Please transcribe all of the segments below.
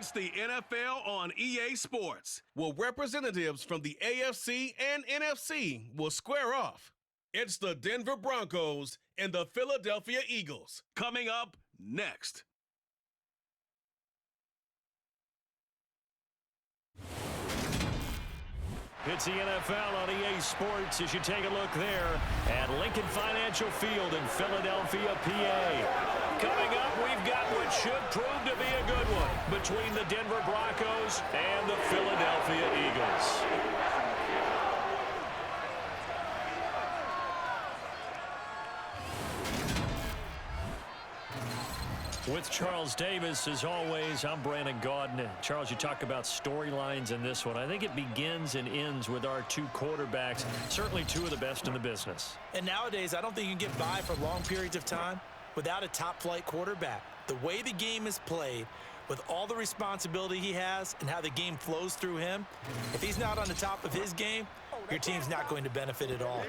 It's the NFL on EA Sports, where representatives from the AFC and NFC will square off. It's the Denver Broncos and the Philadelphia Eagles. Coming up next. It's the NFL on EA Sports as you take a look there at Lincoln Financial Field in Philadelphia, PA. Coming up, we've got what should prove to be a good one between the Denver Broncos and the Philadelphia Eagles. With Charles Davis, as always, I'm Brandon Gaudin. Charles, you talk about storylines in this one. I think it begins and ends with our two quarterbacks, certainly two of the best in the business. And nowadays, I don't think you can get by for long periods of time without a top-flight quarterback. The way the game is played, with all the responsibility he has and how the game flows through him, if he's not on the top of his game, your team's not going to benefit at all.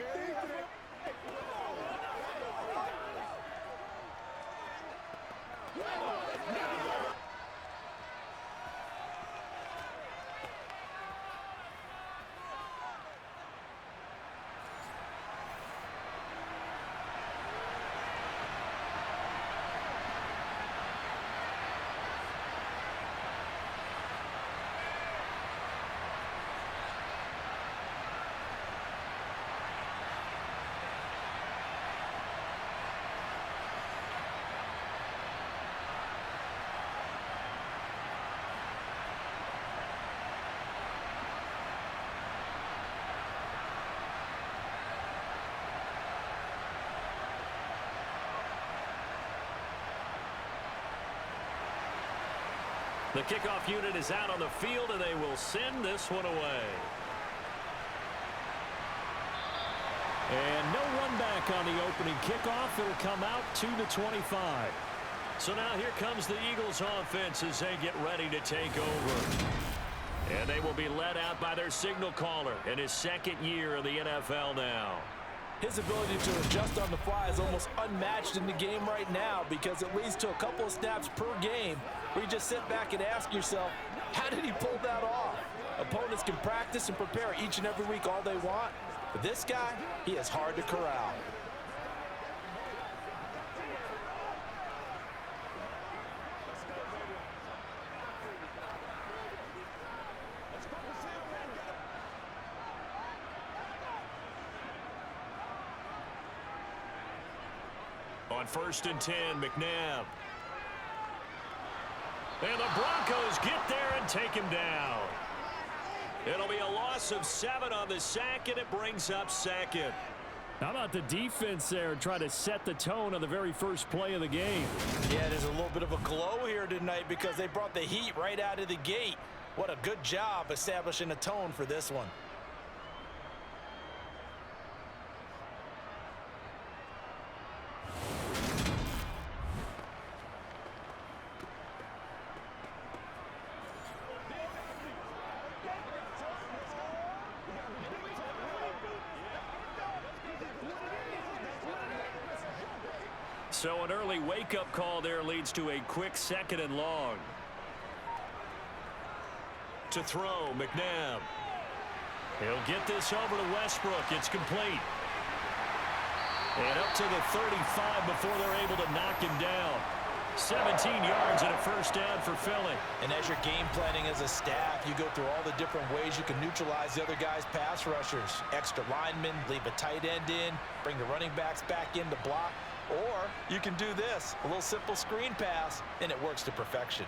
The kickoff unit is out on the field, and they will send this one away. And no run back on the opening kickoff. It'll come out to the 25. So now here comes the Eagles offense as they get ready to take over. And they will be led out by their signal caller in his second year in the NFL now. His ability to adjust on the fly is almost unmatched in the game right now because it leads to a couple of snaps per game where you just sit back and ask yourself, how did he pull that off? Opponents can practice and prepare each and every week all they want, but this guy, he is hard to corral. On 1st and 10, McNabb. And the Broncos get there and take him down. It'll be a loss of 7 on the sack, and it brings up second. How about the defense there trying to set the tone on the very first play of the game? Yeah, there's a little bit of a glow here tonight because they brought the heat right out of the gate. What a good job establishing a tone for this one. So an early wake-up call there leads to a quick 2nd and long. To throw, McNabb. He'll get this over to Westbrook. It's complete. And up to the 35 before they're able to knock him down. 17 yards and a first down for Philly. And as you're game planning as a staff, you go through all the different ways you can neutralize the other guy's pass rushers. Extra linemen, leave a tight end in, bring the running backs back in to block. Or you can do this, a little simple screen pass, and it works to perfection.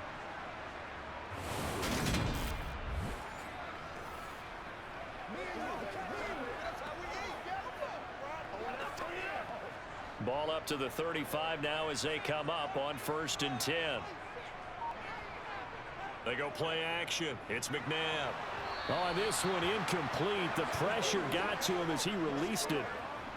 Ball up to the 35 now as they come up on 1st and 10. They go play action. It's McNabb. Oh, this one incomplete. The pressure got to him as he released it.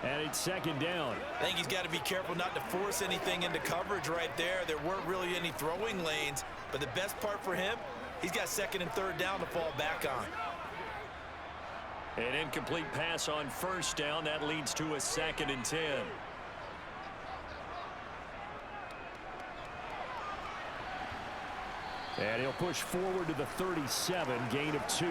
And it's 2nd down. I think he's got to be careful not to force anything into coverage right there. There weren't really any throwing lanes. But the best part for him, he's got 2nd and 3rd down to fall back on. An incomplete pass on 1st down. That leads to a 2nd and 10. And he'll push forward to the 37, gain of 2.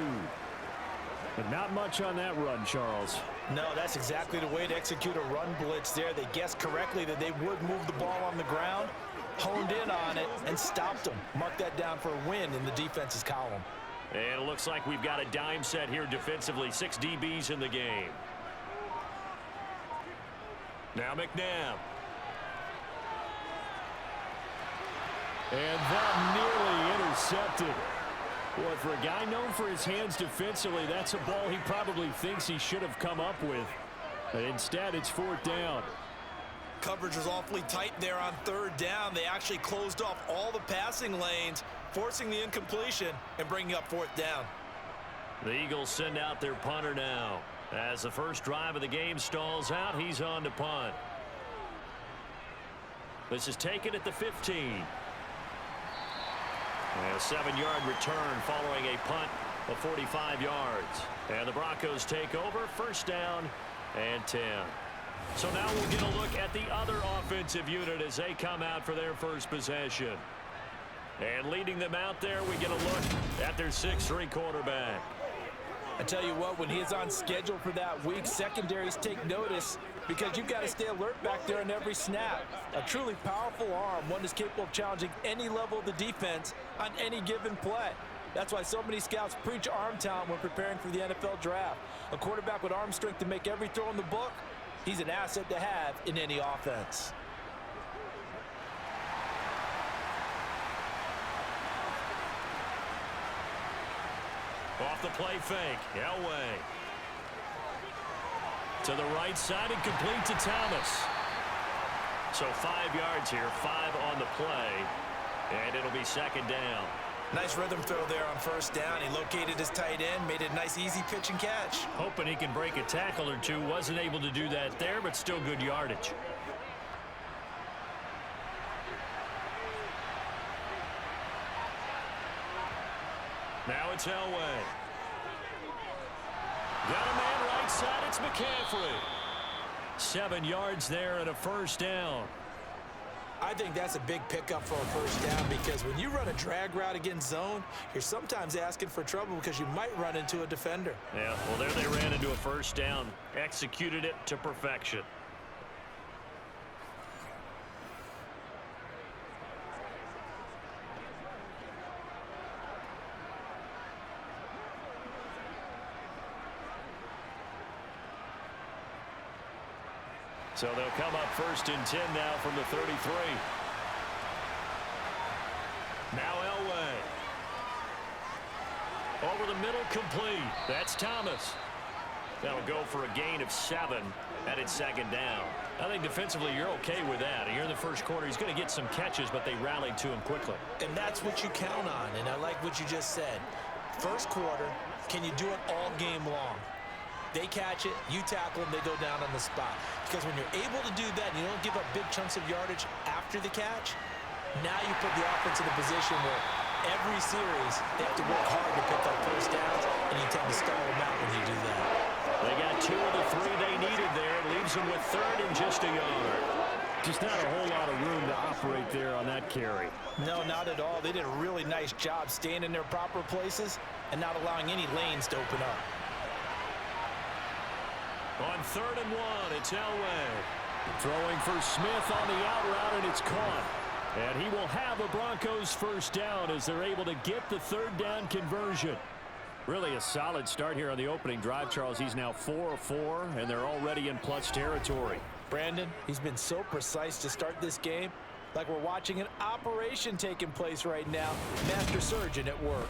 But not much on that run, Charles. No, that's exactly the way to execute a run blitz there. They guessed correctly that they would move the ball on the ground, honed in on it, and stopped them. Mark that down for a win in the defense's column. And it looks like we've got a dime set here defensively. 6 DBs in the game. Now McNabb. And that nearly intercepted. Boy, for a guy known for his hands defensively, that's a ball he probably thinks he should have come up with. But instead, it's 4th down. Coverage was awfully tight there on 3rd down. They actually closed off all the passing lanes, forcing the incompletion and bringing up 4th down. The Eagles send out their punter now. As the first drive of the game stalls out, he's on to punt. This is taken at the 15. And a 7-yard return following a punt of 45 yards. And the Broncos take over, 1st down and 10. So now we'll get a look at the other offensive unit as they come out for their first possession. And leading them out there, we get a look at their 6'3" quarterback. I tell you what, when he is on schedule for that week, secondaries take notice because you've got to stay alert back there on every snap. A truly powerful arm, one that's capable of challenging any level of the defense on any given play. That's why so many scouts preach arm talent when preparing for the NFL draft. A quarterback with arm strength to make every throw in the book, he's an asset to have in any offense. Off the play fake, Elway. To the right side and complete to Thomas. So 5 yards here, 5 on the play. And it'll be 2nd down. Nice rhythm throw there on 1st down. He located his tight end, made it a nice easy pitch and catch. Hoping he can break a tackle or two. Wasn't able to do that there, but still good yardage. Now it's Elway. Got a man right side, it's McCaffrey. 7 yards there and a 1st down. I think that's a big pickup for a 1st down because when you run a drag route against zone, you're sometimes asking for trouble because you might run into a defender. Yeah, well, there they ran into a 1st down. Executed it to perfection. So they'll come up 1st and 10 now from the 33. Now Elway. Over the middle, complete. That's Thomas. That'll go for a gain of 7, and it's 2nd down. I think defensively you're okay with that. Here in the first quarter, he's going to get some catches, but they rallied to him quickly. And that's what you count on, and I like what you just said. First quarter, can you do it all game long? They catch it, you tackle them, they go down on the spot. Because when you're able to do that and you don't give up big chunks of yardage after the catch, now you put the offense in a position where every series they have to work hard to pick up 1st downs, and you tend to stall them out when you do that. They got 2 of the 3 they needed there. It leaves them with 3rd and just a yard. Just not a whole lot of room to operate there on that carry. No, not at all. They did a really nice job staying in their proper places and not allowing any lanes to open up. On 3rd and 1, it's Elway. Throwing for Smith on the out route, and it's caught. And he will have a Broncos 1st down as they're able to get the 3rd down conversion. Really a solid start here on the opening drive, Charles. He's now 4 of 4, and they're already in plus territory. Brandon, he's been so precise to start this game, like we're watching an operation taking place right now. Master surgeon at work.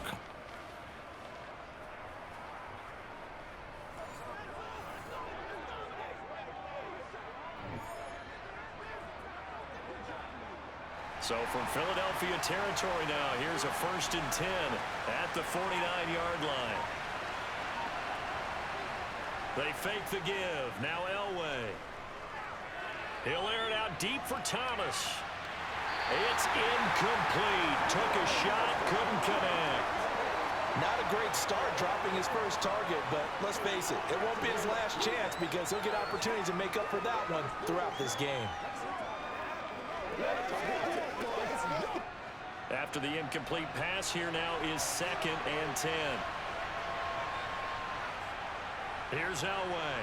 So from Philadelphia territory now, here's a 1st and 10 at the 49-yard line. They fake the give. Now Elway. He'll air it out deep for Thomas. It's incomplete. Took a shot, couldn't connect. Not a great start dropping his first target, but let's face it, it won't be his last chance because he'll get opportunities to make up for that one throughout this game. After the incomplete pass, here now is 2nd and 10. Here's Elway.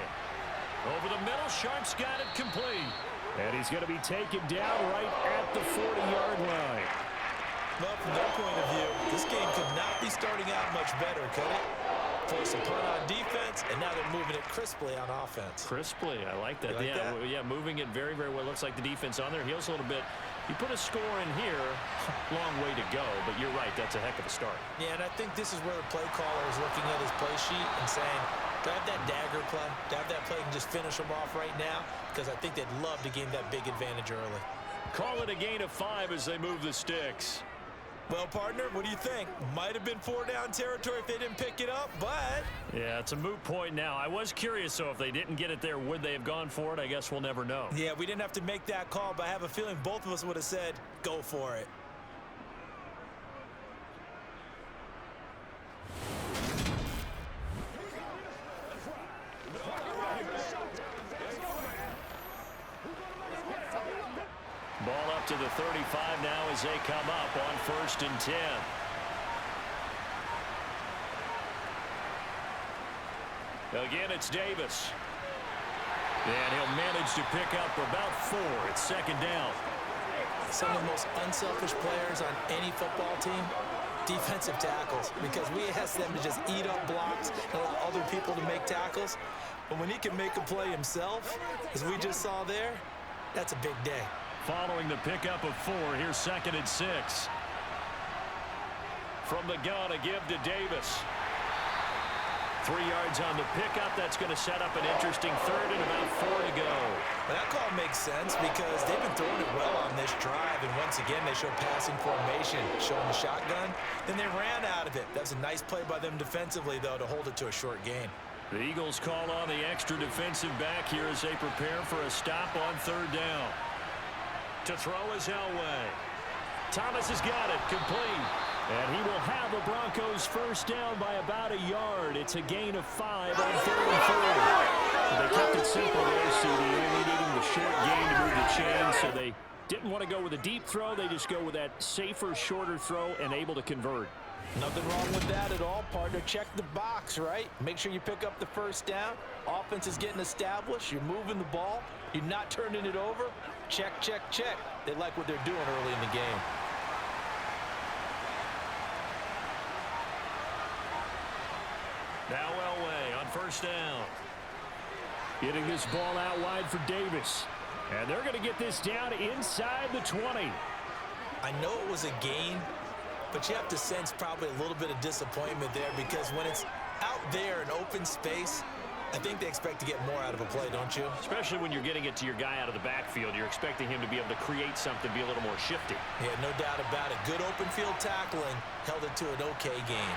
Over the middle, Sharp's got it complete. And he's going to be taken down right at the 40-yard line. Well, from their point of view, this game could not be starting out much better, could it? Force a punt on defense, and now they're moving it crisply on offense. Crisply, I like that. You like that? Yeah, moving it very, very well. Looks like the defense on their heels a little bit. You put a score in here, long way to go, but you're right, that's a heck of a start. Yeah, and I think this is where the play caller is looking at his play sheet and saying, do I have that dagger play? Do I have that play and just finish them off right now? Because I think they'd love to gain that big advantage early. Call it a gain of 5 as they move the sticks. Well, partner, what do you think? Might have been 4-down territory if they didn't pick it up, but... Yeah, it's a moot point now. I was curious, so if they didn't get it there, would they have gone for it? I guess we'll never know. Yeah, we didn't have to make that call, but I have a feeling both of us would have said, go for it. Ball up to the 35 now as they come up on 1st and 10. Again, it's Davis. And he'll manage to pick up about 4. It's 2nd down. Some of the most unselfish players on any football team, defensive tackles, because we ask them to just eat up blocks and allow other people to make tackles. But when he can make a play himself, as we just saw there, that's a big day. Following the pickup of 4, here's 2nd and 6. From the gun, a give to Davis. 3 yards on the pickup. That's going to set up an interesting 3rd and about 4 to go. Well, that call makes sense because they've been throwing it well on this drive, and once again they show passing formation, showing the shotgun. Then they ran out of it. That was a nice play by them defensively, though, to hold it to a short gain. The Eagles call on the extra defensive back here as they prepare for a stop on 3rd down. To throw is Elway. Thomas has got it, complete. And he will have the Broncos 1st down by about a yard. It's a gain of 5 on 3rd and 4. They kept it simple there, CD. Only needing the short gain to move the chain, so they didn't want to go with a deep throw. They just go with that safer, shorter throw and able to convert. Nothing wrong with that at all, partner. Check the box, right? Make sure you pick up the 1st down. Offense is getting established. You're moving the ball. You're not turning it over. Check, check, check. They like what they're doing early in the game. Now Elway on 1st down. Getting this ball out wide for Davis. And they're going to get this down inside the 20. I know it was a gain, but you have to sense probably a little bit of disappointment there because when it's out there in open space, I think they expect to get more out of a play, don't you? Especially when you're getting it to your guy out of the backfield. You're expecting him to be able to create something, be a little more shifty. Yeah, no doubt about it. Good open field tackling held it to an okay gain.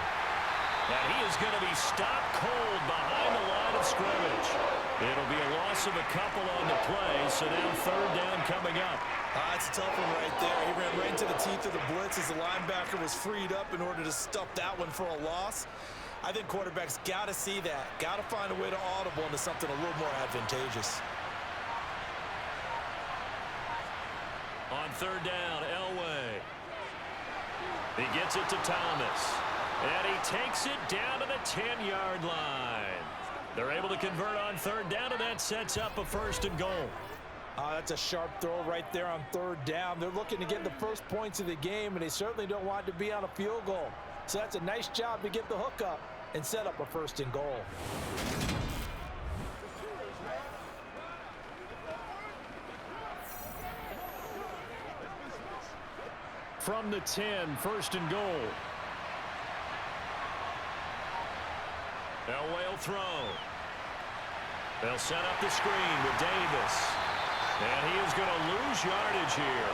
And he is going to be stopped cold behind the line of scrimmage. It'll be a loss of a couple on the play, so now 3rd down coming up. That's a tough one right there. He ran right into the teeth of the blitz as the linebacker was freed up in order to stuff that one for a loss. I think quarterbacks got to see that. Got to find a way to audible into something a little more advantageous. On 3rd down, Elway. He gets it to Thomas. And he takes it down to the 10-yard line. They're able to convert on 3rd down, and that sets up a 1st and goal. That's a sharp throw right there on 3rd down. They're looking to get the first points of the game, and they certainly don't want to be on a field goal. So that's a nice job to get the hook up and set up a 1st and goal. From the 10, 1st and goal. Elway will throw. They'll set up the screen with Davis. And he is going to lose yardage here.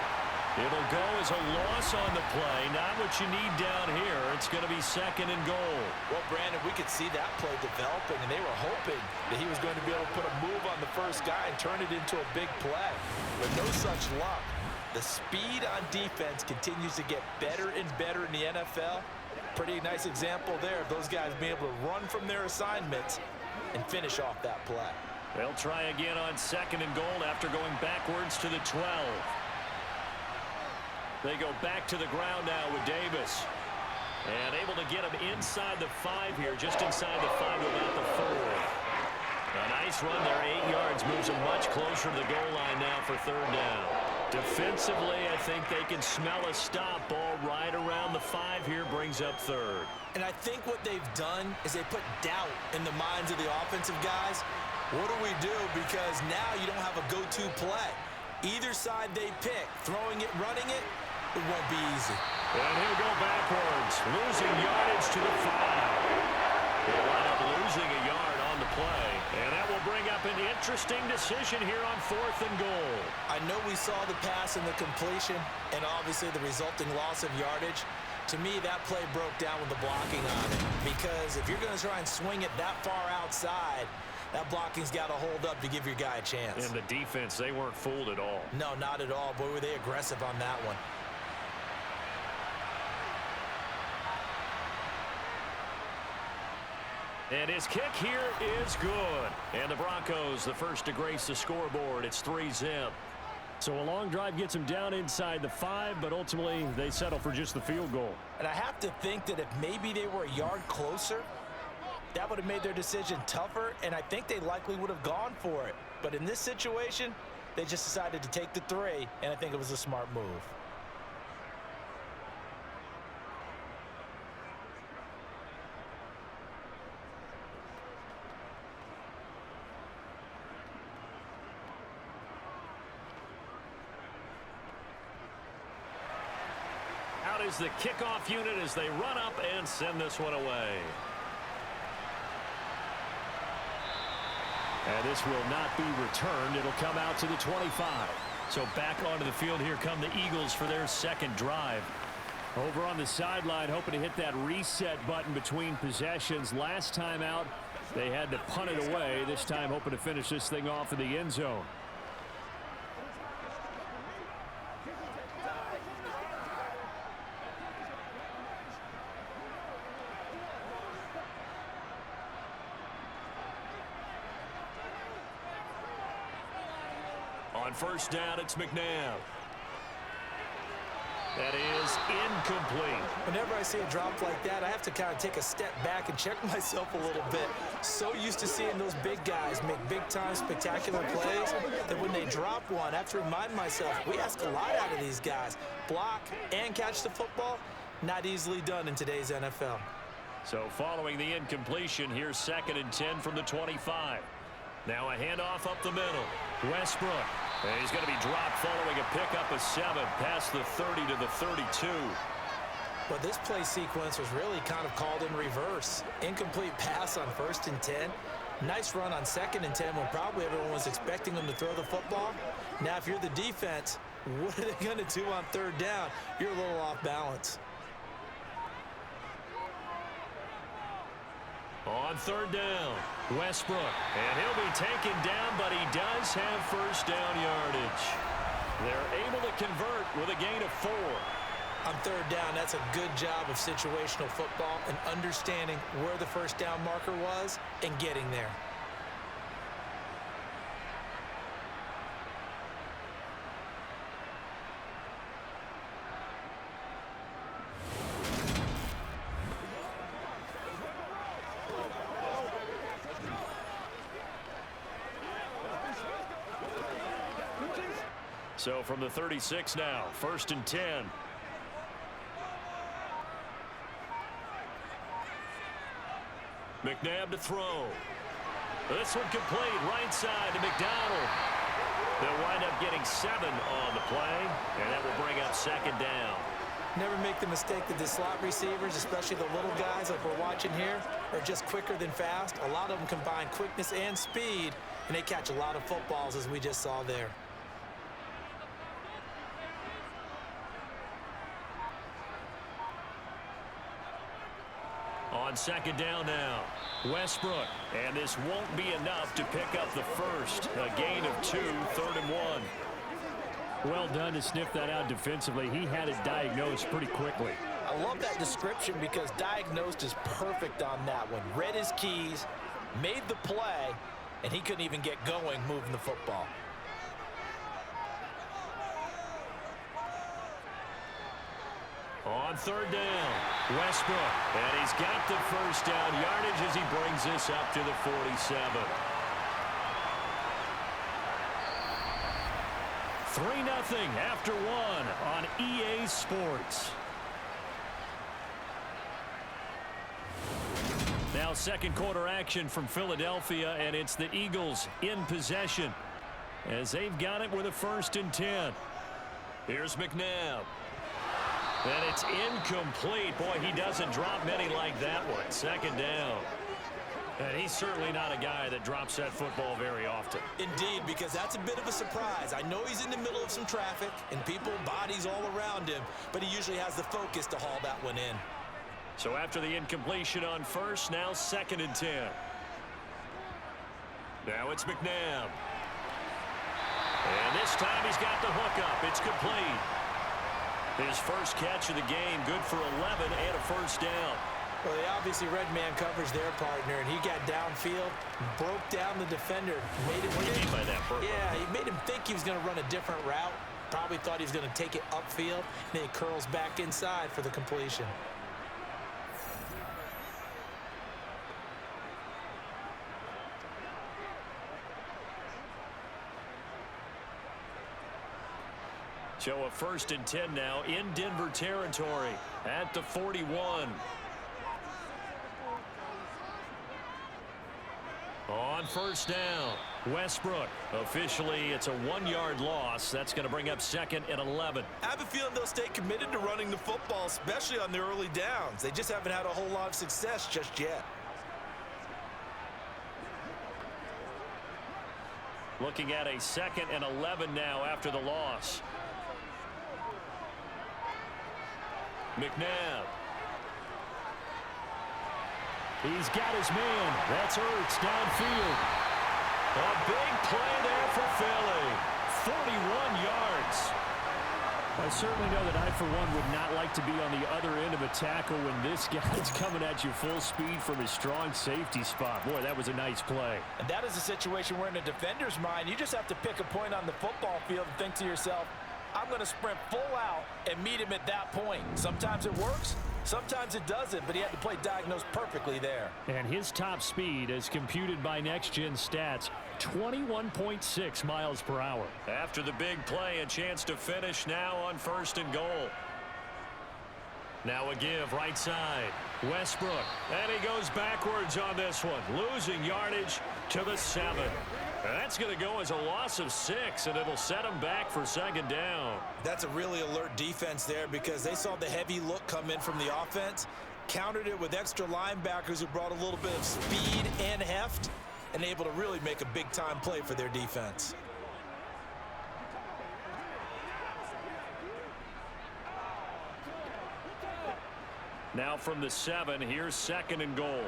It'll go as a loss on the play. Not what you need down here. It's going to be 2nd and goal. Well, Brandon, we could see that play developing, and they were hoping that he was going to be able to put a move on the first guy and turn it into a big play. But no such luck. The speed on defense continues to get better and better in the NFL. Pretty nice example there of those guys being able to run from their assignments and finish off that play. They'll try again on 2nd and goal after going backwards to the 12. They go back to the ground now with Davis. And able to get him inside the 5 here, just inside the 5 to about the 4. A nice run there, 8 yards, moves him much closer to the goal line now for 3rd down. Defensively, I think they can smell a stop. Ball right around the 5 here, brings up 3rd. And I think what they've done is they put doubt in the minds of the offensive guys. What do we do? Because now you don't have a go-to play. Either side they pick, throwing it, running it, it won't be easy. And he'll go backwards, losing yardage to the 5. He'll wind up losing a yard on the play. And that will bring up an interesting decision here on 4th and goal. I know we saw the pass and the completion and obviously the resulting loss of yardage. To me, that play broke down with the blocking on it. Because if you're going to try and swing it that far outside, that blocking's got to hold up to give your guy a chance. And the defense, they weren't fooled at all. No, not at all. Boy, were they aggressive on that one. And his kick here is good. And the Broncos, the first to grace the scoreboard. It's 3-zip. So a long drive gets him down inside the 5, but ultimately they settle for just the field goal. And I have to think that if maybe they were a yard closer, that would have made their decision tougher, and I think they likely would have gone for it. But in this situation, they just decided to take the 3, and I think it was a smart move. Out is the kickoff unit as they run up and send this one away. And this will not be returned. It'll come out to the 25. So back onto the field, here come the Eagles for their 2nd drive. Over on the sideline, hoping to hit that reset button between possessions. Last time out, they had to punt it away. This time, hoping to finish this thing off in the end zone. On 1st down, it's McNabb. That is incomplete. Whenever I see a drop like that, I have to kind of take a step back and check myself a little bit. So used to seeing those big guys make big-time spectacular plays that when they drop one, I have to remind myself, we ask a lot out of these guys. Block and catch the football, not easily done in today's NFL. So following the incompletion, here's 2nd and 10 from the 25. Now a handoff up the middle. Westbrook. And he's going to be dropped following a pickup of 7 past the 30 to the 32. But this play sequence was really kind of called in reverse. Incomplete pass on 1st and 10. Nice run on 2nd and 10 when probably everyone was expecting them to throw the football. Now, if you're the defense, what are they going to do on 3rd down? You're a little off balance. On 3rd down, Westbrook. And he'll be taken down, but he does have 1st down yardage. They're able to convert with a gain of 4. On 3rd down, that's a good job of situational football and understanding where the 1st down marker was and getting there. So from the 36 now, 1st and 10. McNabb to throw. This one complete, right side to McDonald. They'll wind up getting 7 on the play, and that will bring up 2nd down. Never make the mistake that the slot receivers, especially the little guys like we're watching here, are just quicker than fast. A lot of them combine quickness and speed, and they catch a lot of footballs, as we just saw there. On 2nd down now, Westbrook. And this won't be enough to pick up the 1st. A gain of 2, 3rd and 1. Well done to sniff that out defensively. He had it diagnosed pretty quickly. I love that description because diagnosed is perfect on that one. Read his keys, made the play, and he couldn't even get going moving the football. On third down, Westbrook. And he's got the first down yardage as he brings this up to the 47. 3-0 after one on EA Sports. Now second quarter action from Philadelphia, and it's the Eagles in possession as they've got it with a 1st and 10. Here's McNabb. And it's incomplete. Boy, he doesn't drop many like that one. 2nd down. And he's certainly not a guy that drops that football very often. Indeed, because that's a bit of a surprise. I know he's in the middle of some traffic and people, bodies all around him, but he usually has the focus to haul that one in. So after the incompletion on first, now 2nd and 10. Now it's McNabb. And this time he's got the hook up. It's complete. His first catch of the game, good for 11 and a 1st down. Well, they obviously red man coverage their partner, and he got downfield, broke down the defender. Made him what do you mean by that, Bert? Yeah, he made him think he was going to run a different route. Probably thought he was going to take it upfield. Then he curls back inside for the completion. So a 1st and 10 now in Denver territory at the 41. On 1st down, Westbrook. Officially, it's a 1-yard loss. That's going to bring up 2nd and 11. I have a feeling they'll stay committed to running the football, especially on the early downs. They just haven't had a whole lot of success just yet. Looking at a 2nd and 11 now after the loss. McNabb. He's got his man. That's Ertz downfield. A big play there for Philly. 41 yards. I certainly know that I, for one, would not like to be on the other end of a tackle when this guy's coming at you full speed from his strong safety spot. Boy, that was a nice play. And that is a situation where in a defender's mind, you just have to pick a point on the football field and think to yourself, I'm going to sprint full out and meet him at that point. Sometimes it works, sometimes it doesn't, but he had the play diagnosed perfectly there. And his top speed, as computed by Next Gen Stats, 21.6 miles per hour. After the big play, a chance to finish now on 1st and goal. Now a give right side. Westbrook. And he goes backwards on this one, losing yardage to the 7. That's going to go as a loss of 6, and it'll set him back for 2nd down. That's a really alert defense there because they saw the heavy look come in from the offense, countered it with extra linebackers who brought a little bit of speed and heft, and able to really make a big-time play for their defense. Now from the 7, here's 2nd and goal.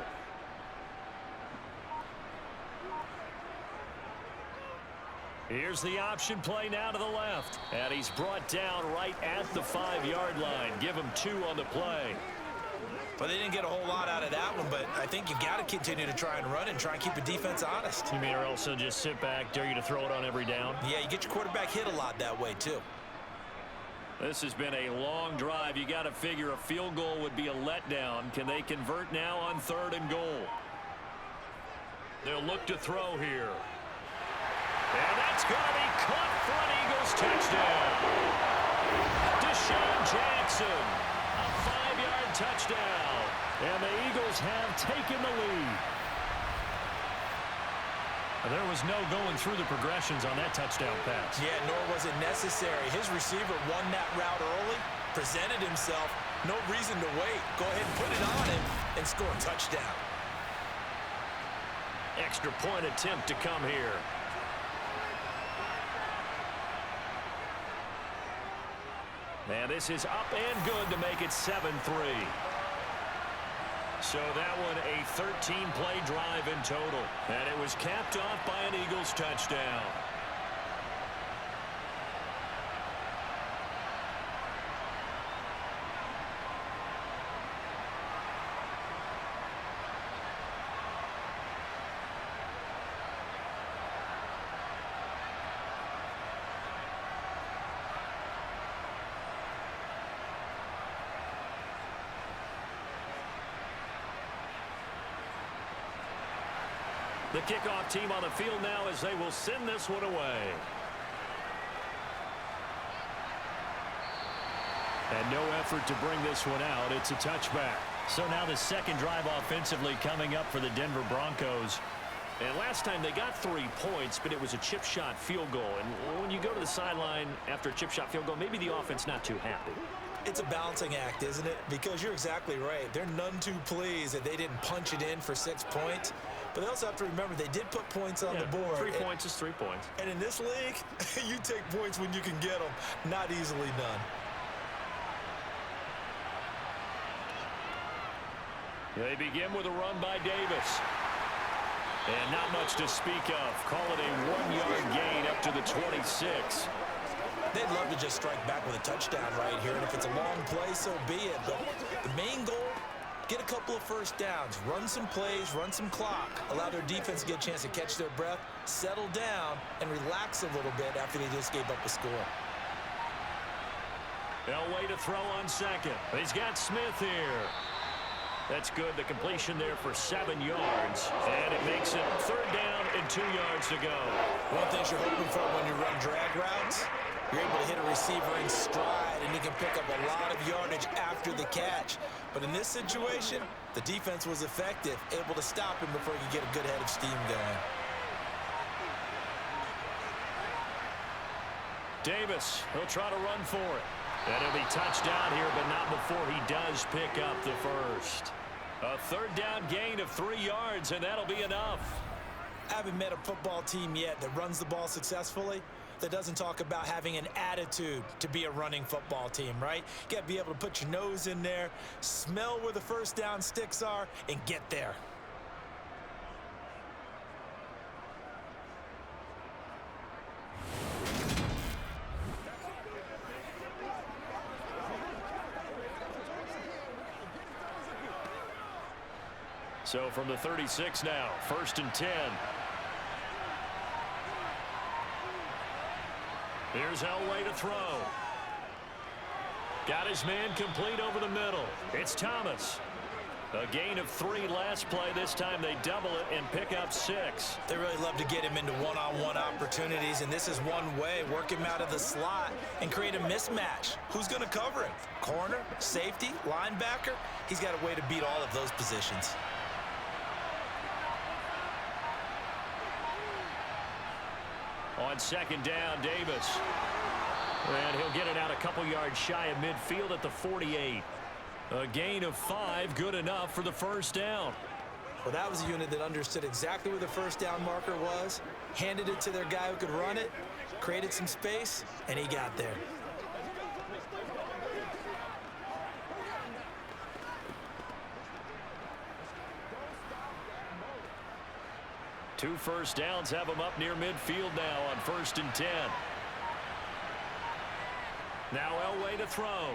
Here's the option play now to the left. And he's brought down right at the 5-yard line. Give him 2 on the play. But they didn't get a whole lot out of that one, but I think you got to continue to try and run and try and keep the defense honest. You mean or else they'll just sit back, dare you to throw it on every down? Yeah, you get your quarterback hit a lot that way, too. This has been a long drive. You got to figure a field goal would be a letdown. Can they convert now on 3rd and goal? They'll look to throw here. And that's going to be caught for an Eagles touchdown. Deshaun Jackson, a 5-yard touchdown. And the Eagles have taken the lead. There was no going through the progressions on that touchdown pass. Yeah, nor was it necessary. His receiver won that route early, presented himself, no reason to wait. Go ahead and put it on him and score a touchdown. Extra point attempt to come here. And this is up and good to make it 7-3. So that one a 13-play drive in total. And it was capped off by an Eagles touchdown. The kickoff team on the field now as they will send this one away. And no effort to bring this one out. It's a touchback. So now the second drive offensively coming up for the Denver Broncos. And last time they got 3 points, but it was a chip shot field goal. And when you go to the sideline after a chip shot field goal, maybe the offense not too happy. It's a balancing act, isn't it? Because you're exactly right. They're none too pleased that they didn't punch it in for 6 points. But they also have to remember they did put points on the board. 3 points is 3 points. And in this league, you take points when you can get them. Not easily done. They begin with a run by Davis. And not much to speak of. Call it a 1-yard gain up to the 26. They'd love to just strike back with a touchdown right here. And if it's a long play, so be it. But the main goal, get a couple of first downs. Run some plays, run some clock. Allow their defense to get a chance to catch their breath, settle down, and relax a little bit after they just gave up a score. Elway to throw on second. He's got Smith here. That's good. The completion there for 7 yards. And it makes it 3rd down and 2 yards to go. One thing you're hoping for when you run drag routes, you're able to hit a receiver in stride, and he can pick up a lot of yardage after the catch. But in this situation, the defense was effective, able to stop him before he could get a good head of steam going. Davis, he'll try to run for it. And he'll be touched down here, but not before he does pick up the first. A 3rd down gain of 3 yards, and that'll be enough. I haven't met a football team yet that runs the ball successfully that doesn't talk about having an attitude to be a running football team, right? You got to be able to put your nose in there, smell where the first down sticks are, and get there. So from the 36 now, 1st and 10. Here's Elway to throw. Got his man complete over the middle. It's Thomas. A gain of 3 last play. This time they double it and pick up 6. They really love to get him into one-on-one opportunities, and this is one way. Work him out of the slot and create a mismatch. Who's going to cover him? Corner, safety, linebacker? He's got a way to beat all of those positions. On 2nd down, Davis. And he'll get it out a couple yards shy of midfield at the 48. A gain of 5, good enough for the 1st down. Well, that was a unit that understood exactly where the first down marker was, handed it to their guy who could run it, created some space, and he got there. Two first downs have him up near midfield now on 1st and 10. Now Elway to throw.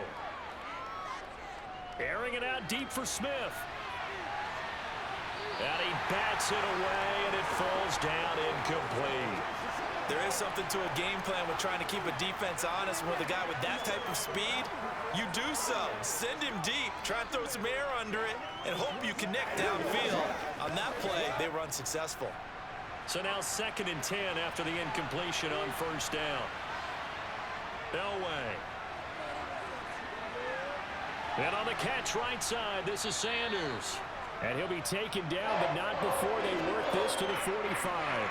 Airing it out deep for Smith. And he bats it away, and it falls down incomplete. There is something to a game plan with trying to keep a defense honest. With a guy with that type of speed, you do so. Send him deep, try and throw some air under it, and hope you connect downfield. On that play, they were unsuccessful. So now 2nd and 10 after the incompletion on 1st down. Elway. And on the catch right side, this is Sanders. And he'll be taken down, but not before they work this to the 45.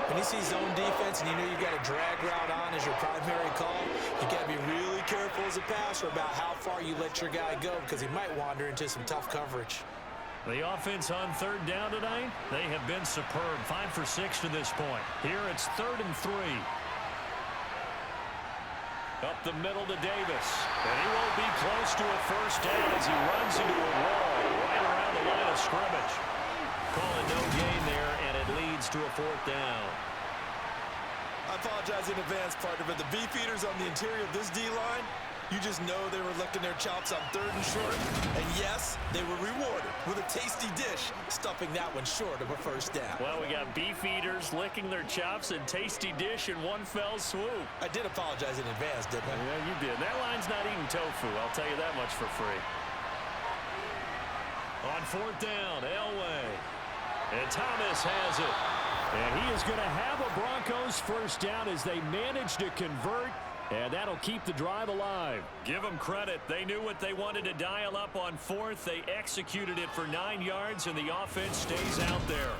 When you see zone defense and you know you've got a drag route on as your primary call, you got to be really careful as a passer about how far you let your guy go, because he might wander into some tough coverage. The offense on 3rd down tonight, they have been superb. 5 for 6 to this point. Here it's 3rd and 3. Up the middle to Davis. And he won't be close to a first down as he runs into a wall right around the line of scrimmage. Call it no gain there, and it leads to a 4th down. I apologize in advance, partner, but the beefeaters on the interior of this D-line, you just know they were licking their chops on 3rd and short. And yes, they were rewarded with a tasty dish, stuffing that one short of a first down. Well, we got beef eaters licking their chops and tasty dish in one fell swoop. I did apologize in advance, didn't I? Yeah, you did. That line's not eating tofu, I'll tell you that much for free. On 4th down, Elway. And Thomas has it. And he is going to have a Broncos first down as they manage to convert, and that'll keep the drive alive. Give them credit. They knew what they wanted to dial up on fourth. They executed it for 9 yards, and the offense stays out there.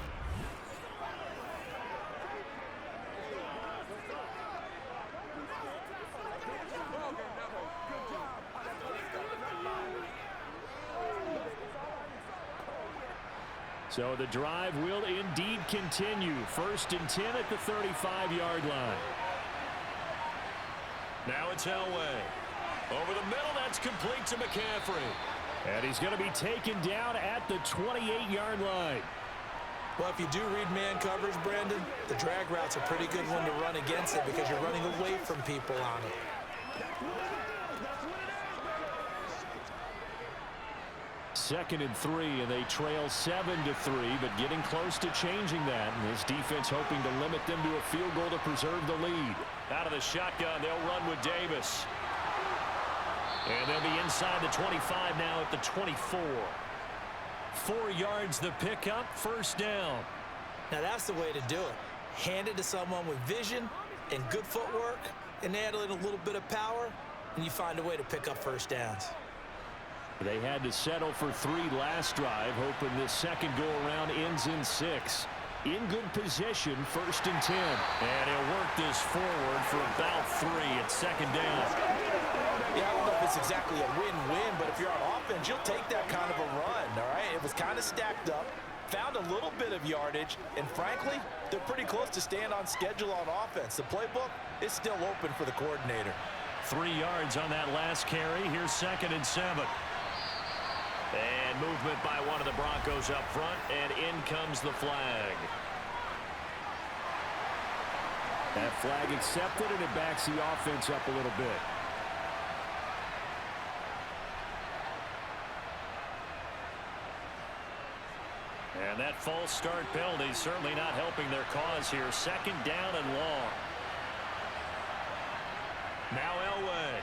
So the drive will indeed continue. 1st and 10 at the 35-yard line. Now it's Elway. Over the middle, that's complete to McCaffrey. And he's going to be taken down at the 28-yard line. Well, if you do read man coverage, Brandon, the drag route's a pretty good one to run against it because you're running away from people on it. 2nd and 3, and they trail 7-3, but getting close to changing that. And this defense hoping to limit them to a field goal to preserve the lead. Out of the shotgun, they'll run with Davis. And they'll be inside the 25 now at the 24. 4 yards the pickup, 1st down. Now that's the way to do it. Hand it to someone with vision and good footwork, and add in a little bit of power, and you find a way to pick up 1st downs. They had to settle for 3 last drive, hoping this second go-around ends in 6. In good position, 1st and 10. And he'll work this forward for about 3 at 2nd down. Yeah, I don't know if it's exactly a win-win, but if you're on offense, you'll take that kind of a run, all right? It was kind of stacked up, found a little bit of yardage, and frankly, they're pretty close to staying on schedule on offense. The playbook is still open for the coordinator. 3 yards on that last carry. Here's 2nd and 7. And movement by one of the Broncos up front, and in comes the flag. That flag accepted, and it backs the offense up a little bit. And that false start penalty certainly not helping their cause here. 2nd down and long. Now Elway.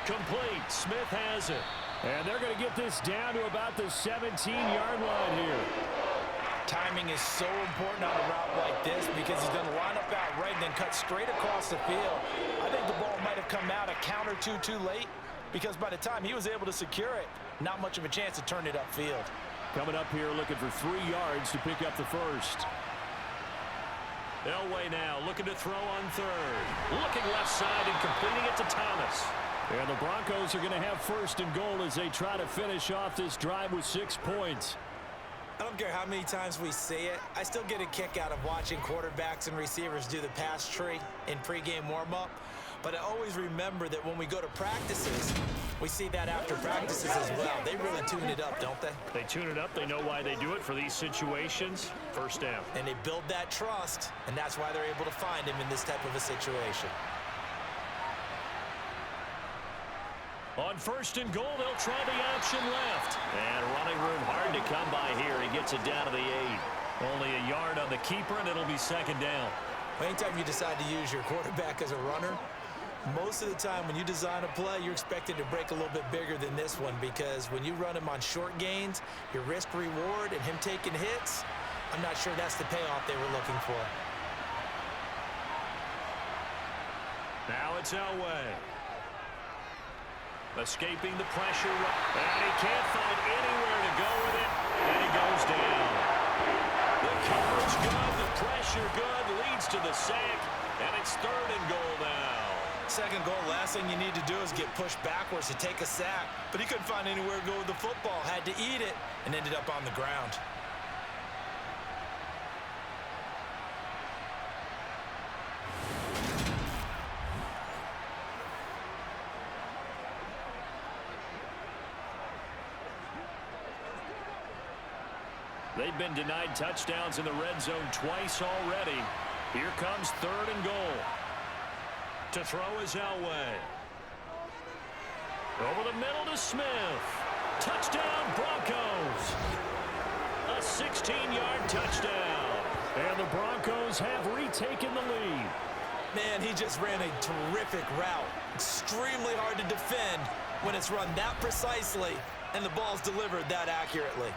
Complete. Smith has it. And they're going to get this down to about the 17-yard line here. Timing is so important on a route like this because he's going to line up out right and then cut straight across the field. I think the ball might have come out a count or two too late because by the time he was able to secure it, not much of a chance to turn it upfield. Coming up here looking for 3 yards to pick up the 1st. Elway now looking to throw on 3rd. Looking left side and completing it to Thomas. And the Broncos are going to have 1st and goal as they try to finish off this drive with 6 points. I don't care how many times we see it. I still get a kick out of watching quarterbacks and receivers do the pass tree in pregame warm-up. But I always remember that when we go to practices, we see that after practices as well. They really tune it up, don't they? They tune it up. They know why they do it for these situations. 1st down. And they build that trust, and that's why they're able to find him in this type of a situation. On 1st and goal, they'll try the option left. And running room hard to come by here. He gets it down to the 8. Only a yard on the keeper, and it'll be 2nd down. Anytime you decide to use your quarterback as a runner, most of the time when you design a play, you're expected to break a little bit bigger than this one because when you run him on short gains, your risk-reward and him taking hits, I'm not sure that's the payoff they were looking for. Now it's Elway. Escaping the pressure, and he can't find anywhere to go with it, and he goes down. The coverage good, the pressure good, leads to the sack, and it's 3rd and goal now. 2nd goal, last thing you need to do is get pushed backwards to take a sack, but he couldn't find anywhere to go with the football, had to eat it, and ended up on the ground. They've been denied touchdowns in the red zone twice already. Here comes 3rd and goal. To throw is Elway. Over the middle to Smith. Touchdown, Broncos. A 16-yard touchdown. And the Broncos have retaken the lead. Man, he just ran a terrific route. Extremely hard to defend when it's run that precisely and the ball's delivered that accurately.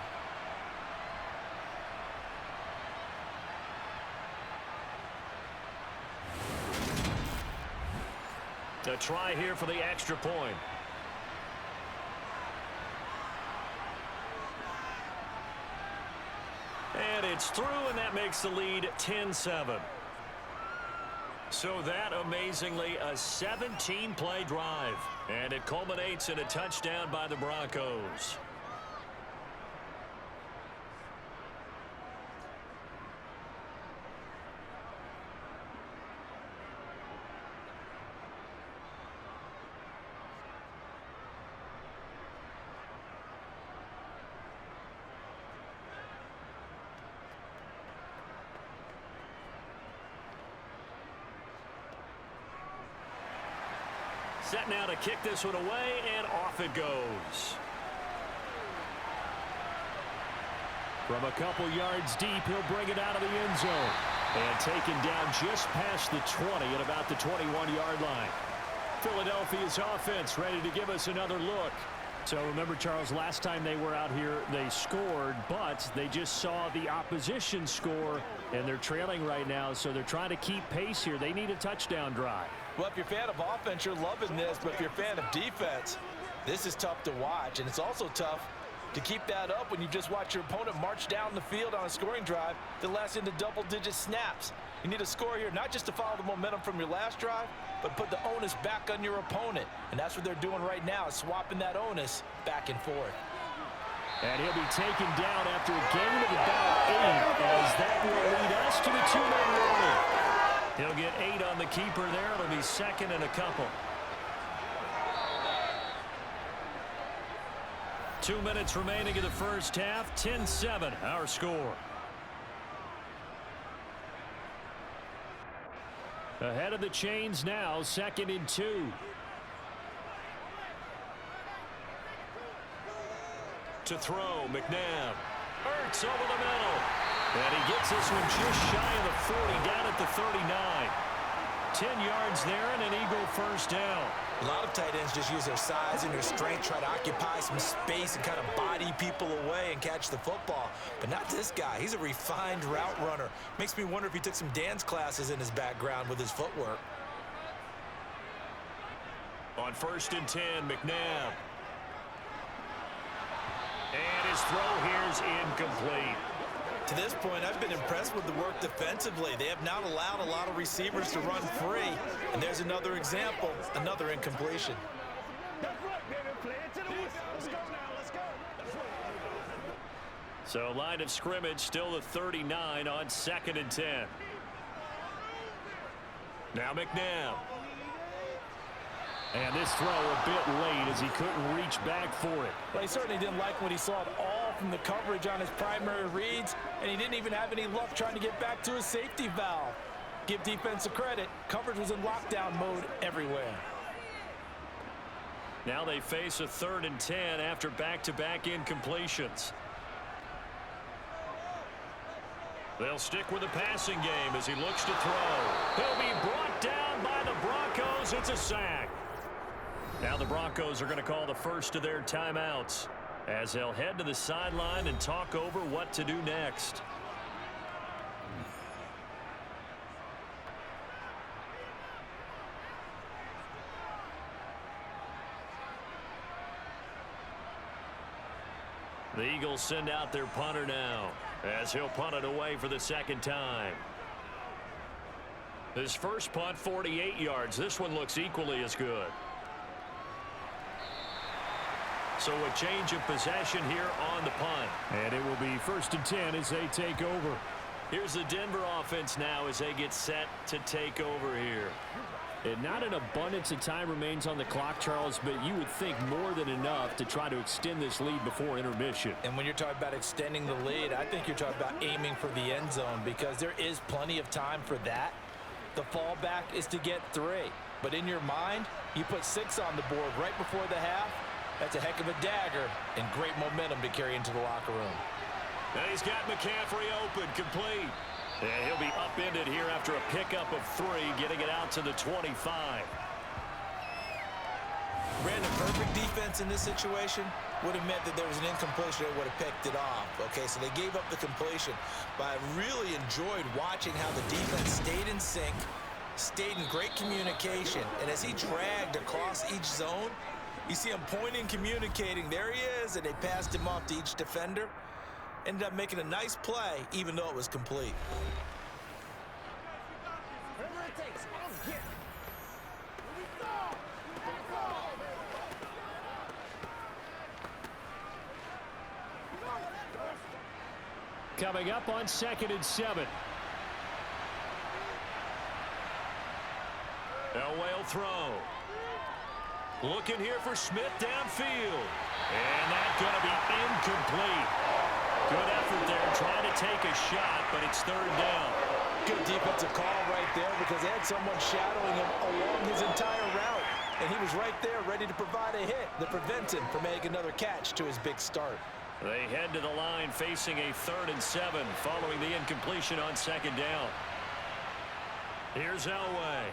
A try here for the extra point. And it's through, and that makes the lead 10-7. So that, amazingly, a 17-play drive. And it culminates in a touchdown by the Broncos. Set now to kick this one away, and off it goes. From a couple yards deep, he'll bring it out of the end zone. And taken down just past the 20 at about the 21-yard line. Philadelphia's offense ready to give us another look. So remember, Charles, last time they were out here, they scored, but they just saw the opposition score, and they're trailing right now, so they're trying to keep pace here. They need a touchdown drive. Well, if you're a fan of offense, you're loving this, but if you're a fan of defense, this is tough to watch, and it's also tough to keep that up when you just watch your opponent march down the field on a scoring drive that lasts into double-digit snaps. You need a score here, not just to follow the momentum from your last drive, but put the onus back on your opponent, and that's what they're doing right now, is swapping that onus back and forth. And he'll be taken down after a gain of about 8, as that will lead us to the 2-man warning. He'll get 8 on the keeper there. It'll be second and a couple. 2 minutes remaining in the first half. 10-7, our score. Ahead of the chains now, 2nd and 2. To throw, McNabb. Hurts over the middle. And he gets this one just shy of the 40, down at the 39. 10 yards there and an Eagle first down. A lot of tight ends just use their size and their strength, try to occupy some space and kind of body people away and catch the football. But not this guy. He's a refined route runner. Makes me wonder if he took some dance classes in his background with his footwork. On 1st and 10, McNabb. And his throw here's incomplete. To this point, I've been impressed with the work defensively. They have not allowed a lot of receivers to run free. And there's another example, another incompletion. So line of scrimmage still the 39 on 2nd and 10. Now McNabb. And this throw a bit late as he couldn't reach back for it. Well, he certainly didn't like what he saw at all from the coverage on his primary reads, and he didn't even have any luck trying to get back to his safety valve. Give defense a credit. Coverage was in lockdown mode everywhere. Now they face a 3rd and 10 after back-to-back incompletions. They'll stick with the passing game as he looks to throw. He'll be brought down by the Broncos. It's a sack. Now the Broncos are going to call the first of their timeouts as they'll head to the sideline and talk over what to do next. The Eagles send out their punter now as he'll punt it away for the 2nd time. His first punt, 48 yards. This one looks equally as good. So a change of possession here on the punt. And it will be 1st and 10 as they take over. Here's the Denver offense now as they get set to take over here. And not an abundance of time remains on the clock, Charles, but you would think more than enough to try to extend this lead before intermission. And when you're talking about extending the lead, I think you're talking about aiming for the end zone because there is plenty of time for that. The fallback is to get 3. But in your mind, you put 6 on the board right before the half. That's a heck of a dagger and great momentum to carry into the locker room. And he's got McCaffrey open, complete. And he'll be upended here after a pickup of 3, getting it out to the 25. Brandon, perfect defense in this situation would have meant that there was an incompletion. They would have picked it off. Okay, so they gave up the completion. But I really enjoyed watching how the defense stayed in sync, stayed in great communication. And as he dragged across each zone, you see him pointing, communicating. There he is, and they passed him off to each defender. Ended up making a nice play, even though it was complete. Coming up on 2nd and 7. Elway will throw. Looking here for Smith downfield. And that's going to be incomplete. Good effort there trying to take a shot, but it's 3rd down. Good defensive call right there because they had someone shadowing him along his entire route. And he was right there ready to provide a hit that prevents him from making another catch to his big start. They head to the line facing a 3rd and 7 following the incompletion on 2nd down. Here's Elway.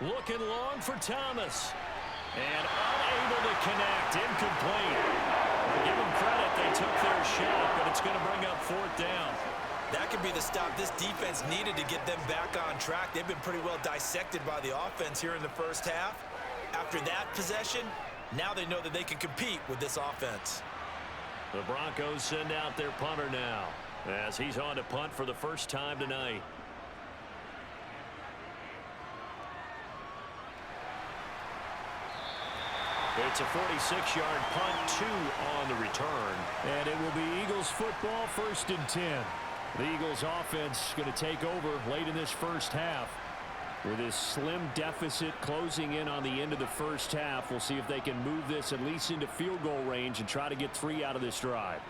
Looking long for Thomas. And unable to connect. Incomplete. Give them credit. They took their shot, but it's going to bring up 4th down. That could be the stop this defense needed to get them back on track. They've been pretty well dissected by the offense here in the first half. After that possession, now they know that they can compete with this offense. The Broncos send out their punter now as he's on to punt for the first time tonight. It's a 46-yard punt, 2 on the return. And it will be Eagles football, 1st and 10. The Eagles offense going to take over late in this first half. With this slim deficit closing in on the end of the first half, we'll see if they can move this at least into field goal range and try to get 3 out of this drive.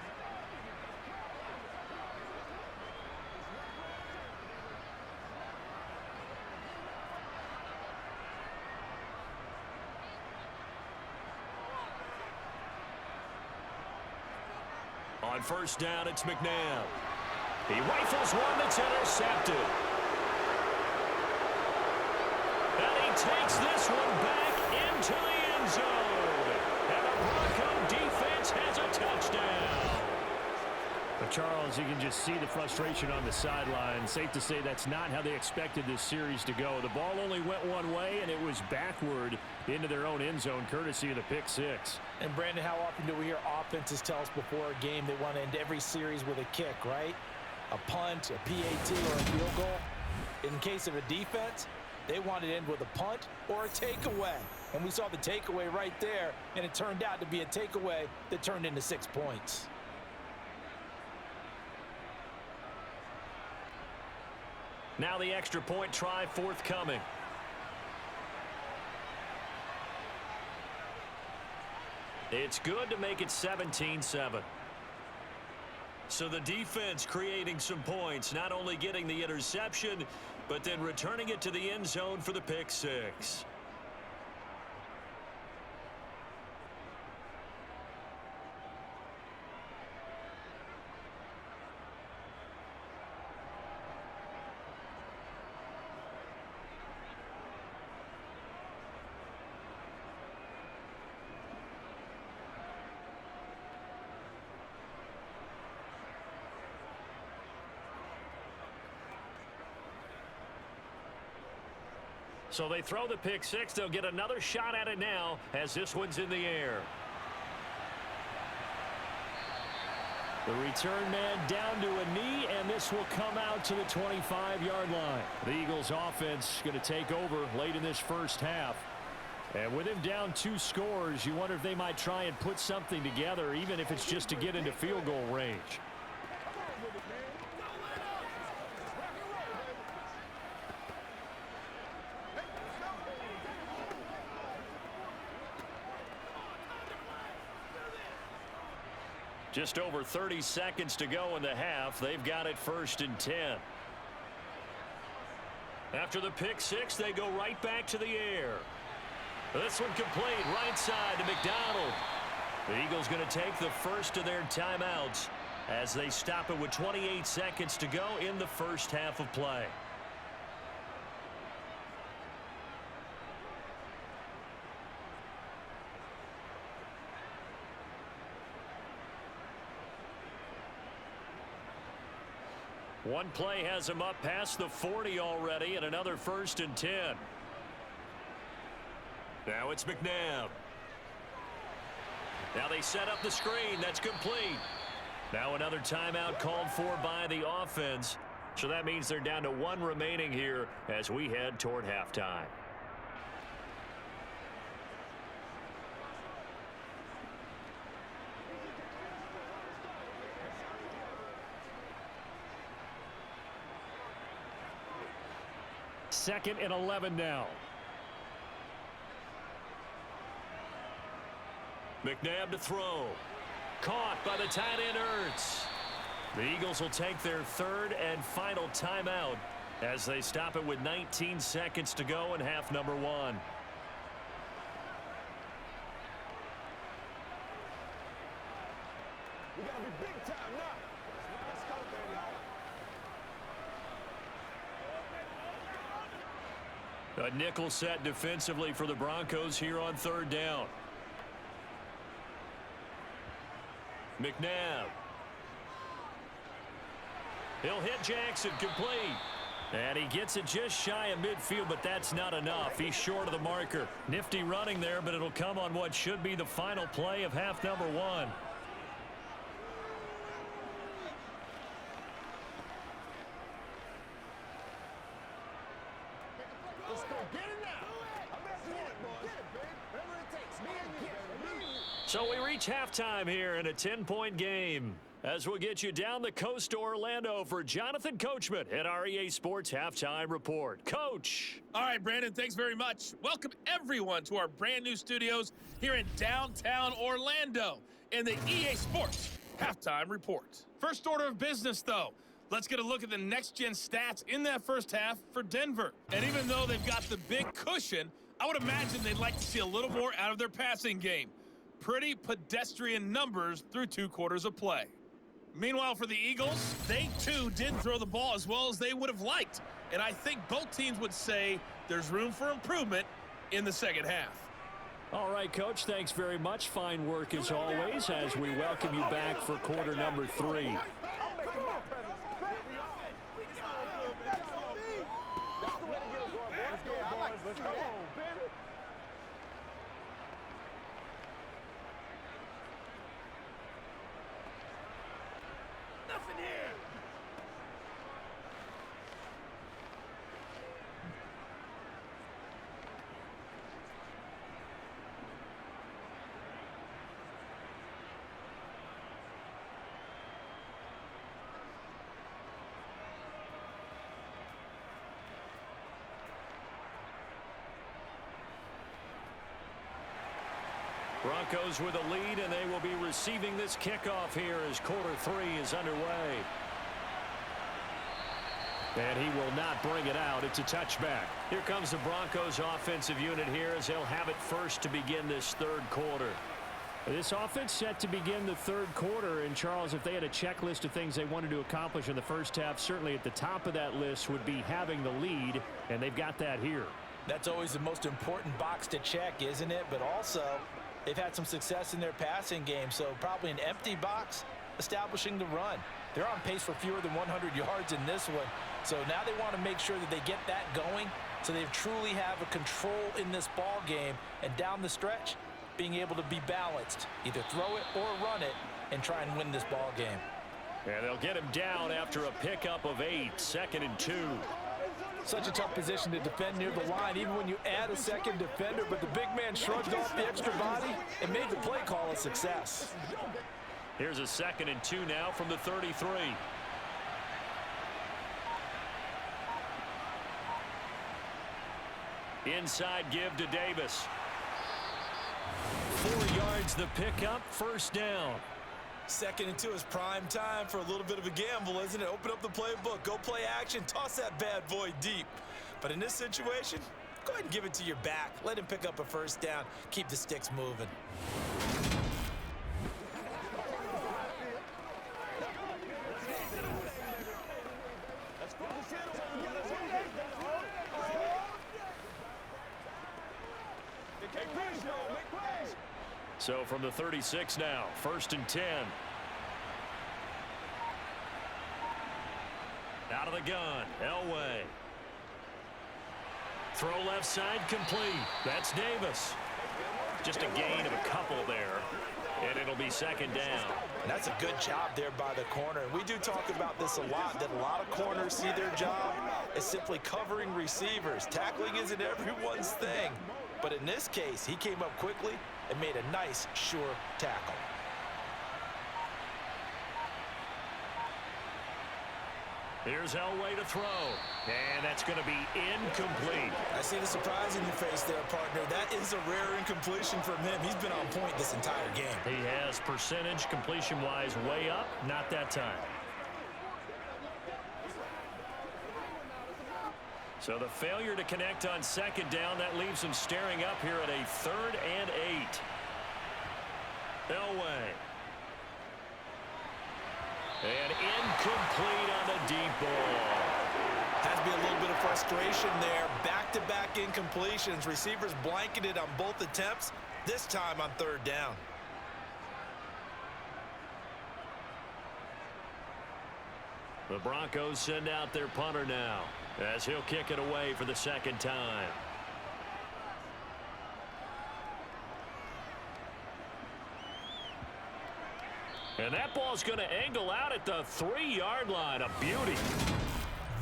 On 1st down, it's McNabb. He rifles one that's intercepted. And he takes this one back into the end zone. And the Bronco defense has a touchdown. But Charles, you can just see the frustration on the sideline. Safe to say that's not how they expected this series to go. The ball only went one way, and it was backward into their own end zone, courtesy of the pick 6. And, Brandon, how often do we hear offenses tell us before a game they want to end every series with a kick, right? A punt, a PAT, or a field goal. In case of a defense, they want to end with a punt or a takeaway. And we saw the takeaway right there, and it turned out to be a takeaway that turned into 6 points. Now the extra point try forthcoming. It's good to make it 17-7. So the defense creating some points, not only getting the interception, but then returning it to the end zone for the pick 6. So they throw the pick 6. They'll get another shot at it now as this one's in the air. The return man down to a knee, and this will come out to the 25-yard line. The Eagles offense going to take over late in this first half. And with him down 2 scores, you wonder if they might try and put something together, even if it's just to get into field goal range. Just over 30 seconds to go in the half. They've got it 1st and 10. After the pick 6, they go right back to the air. This one complete, right side to McDonald. The Eagles going to take the first of their timeouts as they stop it with 28 seconds to go in the first half of play. One play has him up past the 40 already, and another 1st and 10. Now it's McNabb. Now they set up the screen. That's complete. Now another timeout called for by the offense. So that means they're down to 1 remaining here as we head toward halftime. Second and 11 now. McNabb to throw. Caught by the tight end Ertz. The Eagles will take their 3rd and final timeout as they stop it with 19 seconds to go in half number 1. We gotta be big time now. Let's go, baby. A nickel set defensively for the Broncos here on 3rd down. McNabb. He'll hit Jackson, complete. And he gets it just shy of midfield, but that's not enough. He's short of the marker. Nifty running there, but it'll come on what should be the final play of half number 1. Let's go. Get it now. I'm at it, boys. Get it, babe. Whatever it takes. Me and you. So we reach halftime here in a 10-point game as we'll get you down the coast to Orlando for Jonathan Coachman at our EA Sports Halftime Report. Coach. All right, Brandon, thanks very much. Welcome, everyone, to our brand-new studios here in downtown Orlando in the EA Sports Halftime Report. First order of business, though. Let's get a look at the next-gen stats in that first half for Denver. And even though they've got the big cushion, I would imagine they'd like to see a little more out of their passing game. Pretty pedestrian numbers through 2 quarters of play. Meanwhile, for the Eagles, they too didn't throw the ball as well as they would have liked. And I think both teams would say there's room for improvement in the second half. All right, Coach, thanks very much. Fine work as always as we welcome you back for quarter number 3. Nothing here. Broncos with a lead, and they will be receiving this kickoff here as quarter 3 is underway. And he will not bring it out. It's a touchback. Here comes the Broncos offensive unit here as they'll have it first to begin this 3rd quarter. This offense set to begin the 3rd quarter. And, Charles, if they had a checklist of things they wanted to accomplish in the first half, certainly at the top of that list would be having the lead, and they've got that here. That's always the most important box to check, isn't it? But also, they've had some success in their passing game, so probably an empty box establishing the run. They're on pace for fewer than 100 yards in this one, so now they want to make sure that they get that going so they truly have a control in this ball game, and down the stretch, being able to be balanced, either throw it or run it, and try and win this ball game. And they'll get him down after a pickup of 8, 2nd and 2. Such a tough position to defend near the line, even when you add a second defender, but the big man shrugged off the extra body and made the play call a success. Here's a 2nd and 2 now from the 33. Inside give to Davis. 4 yards the pickup, 1st down. 2nd and 2 is prime time for a little bit of a gamble, isn't it? Open up the playbook, go play action, toss that bad boy deep. But in this situation, go ahead and give it to your back. Let him pick up a 1st down, keep the sticks moving. So from the 36 now, 1st and 10. Out of the gun, Elway. Throw left side complete. That's Davis. Just a gain of a couple there, and it'll be second down. And that's a good job there by the corner. We do talk about this a lot, that a lot of corners see their job as simply covering receivers. Tackling isn't everyone's thing. But in this case, he came up quickly and made a nice, sure tackle. Here's Elway to throw, and that's going to be incomplete. I see the surprise in your face there, partner. That is a rare incompletion from him. He's been on point this entire game. He has percentage completion-wise way up, not that time. So the failure to connect on second down, that leaves him staring up here at a 3rd and 8. Elway. And incomplete on the deep ball. Has to be a little bit of frustration there. Back-to-back incompletions. Receivers blanketed on both attempts, this time on 3rd down. The Broncos send out their punter now, as he'll kick it away for the second time. And that ball's going to angle out at the 3-yard line. A beauty.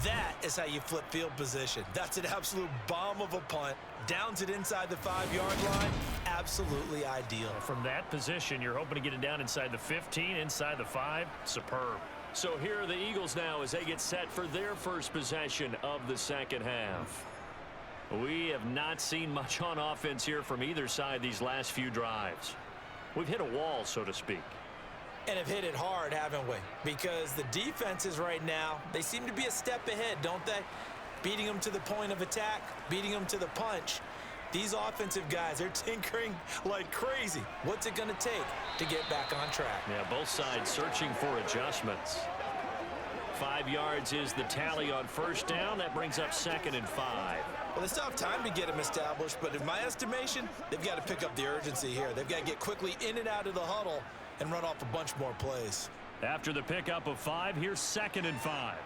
That is how you flip field position. That's an absolute bomb of a punt. Downs it inside the 5-yard line. Absolutely ideal. From that position, you're hoping to get it down inside the 15, inside the 5. Superb. So here are the Eagles now as they get set for their first possession of the second half. We have not seen much on offense here from either side these last few drives. We've hit a wall, so to speak. And have hit it hard, haven't we? Because the defenses right now, they seem to be a step ahead, don't they? Beating them to the point of attack, beating them to the punch. These offensive guys, they're tinkering like crazy. What's it going to take to get back on track? Yeah, both sides searching for adjustments. 5 yards is the tally on first down. That brings up 2nd and 5. Well, they still have time to get them established, but in my estimation, they've got to pick up the urgency here. They've got to get quickly in and out of the huddle and run off a bunch more plays. After the pickup of 5, here's 2nd and 5.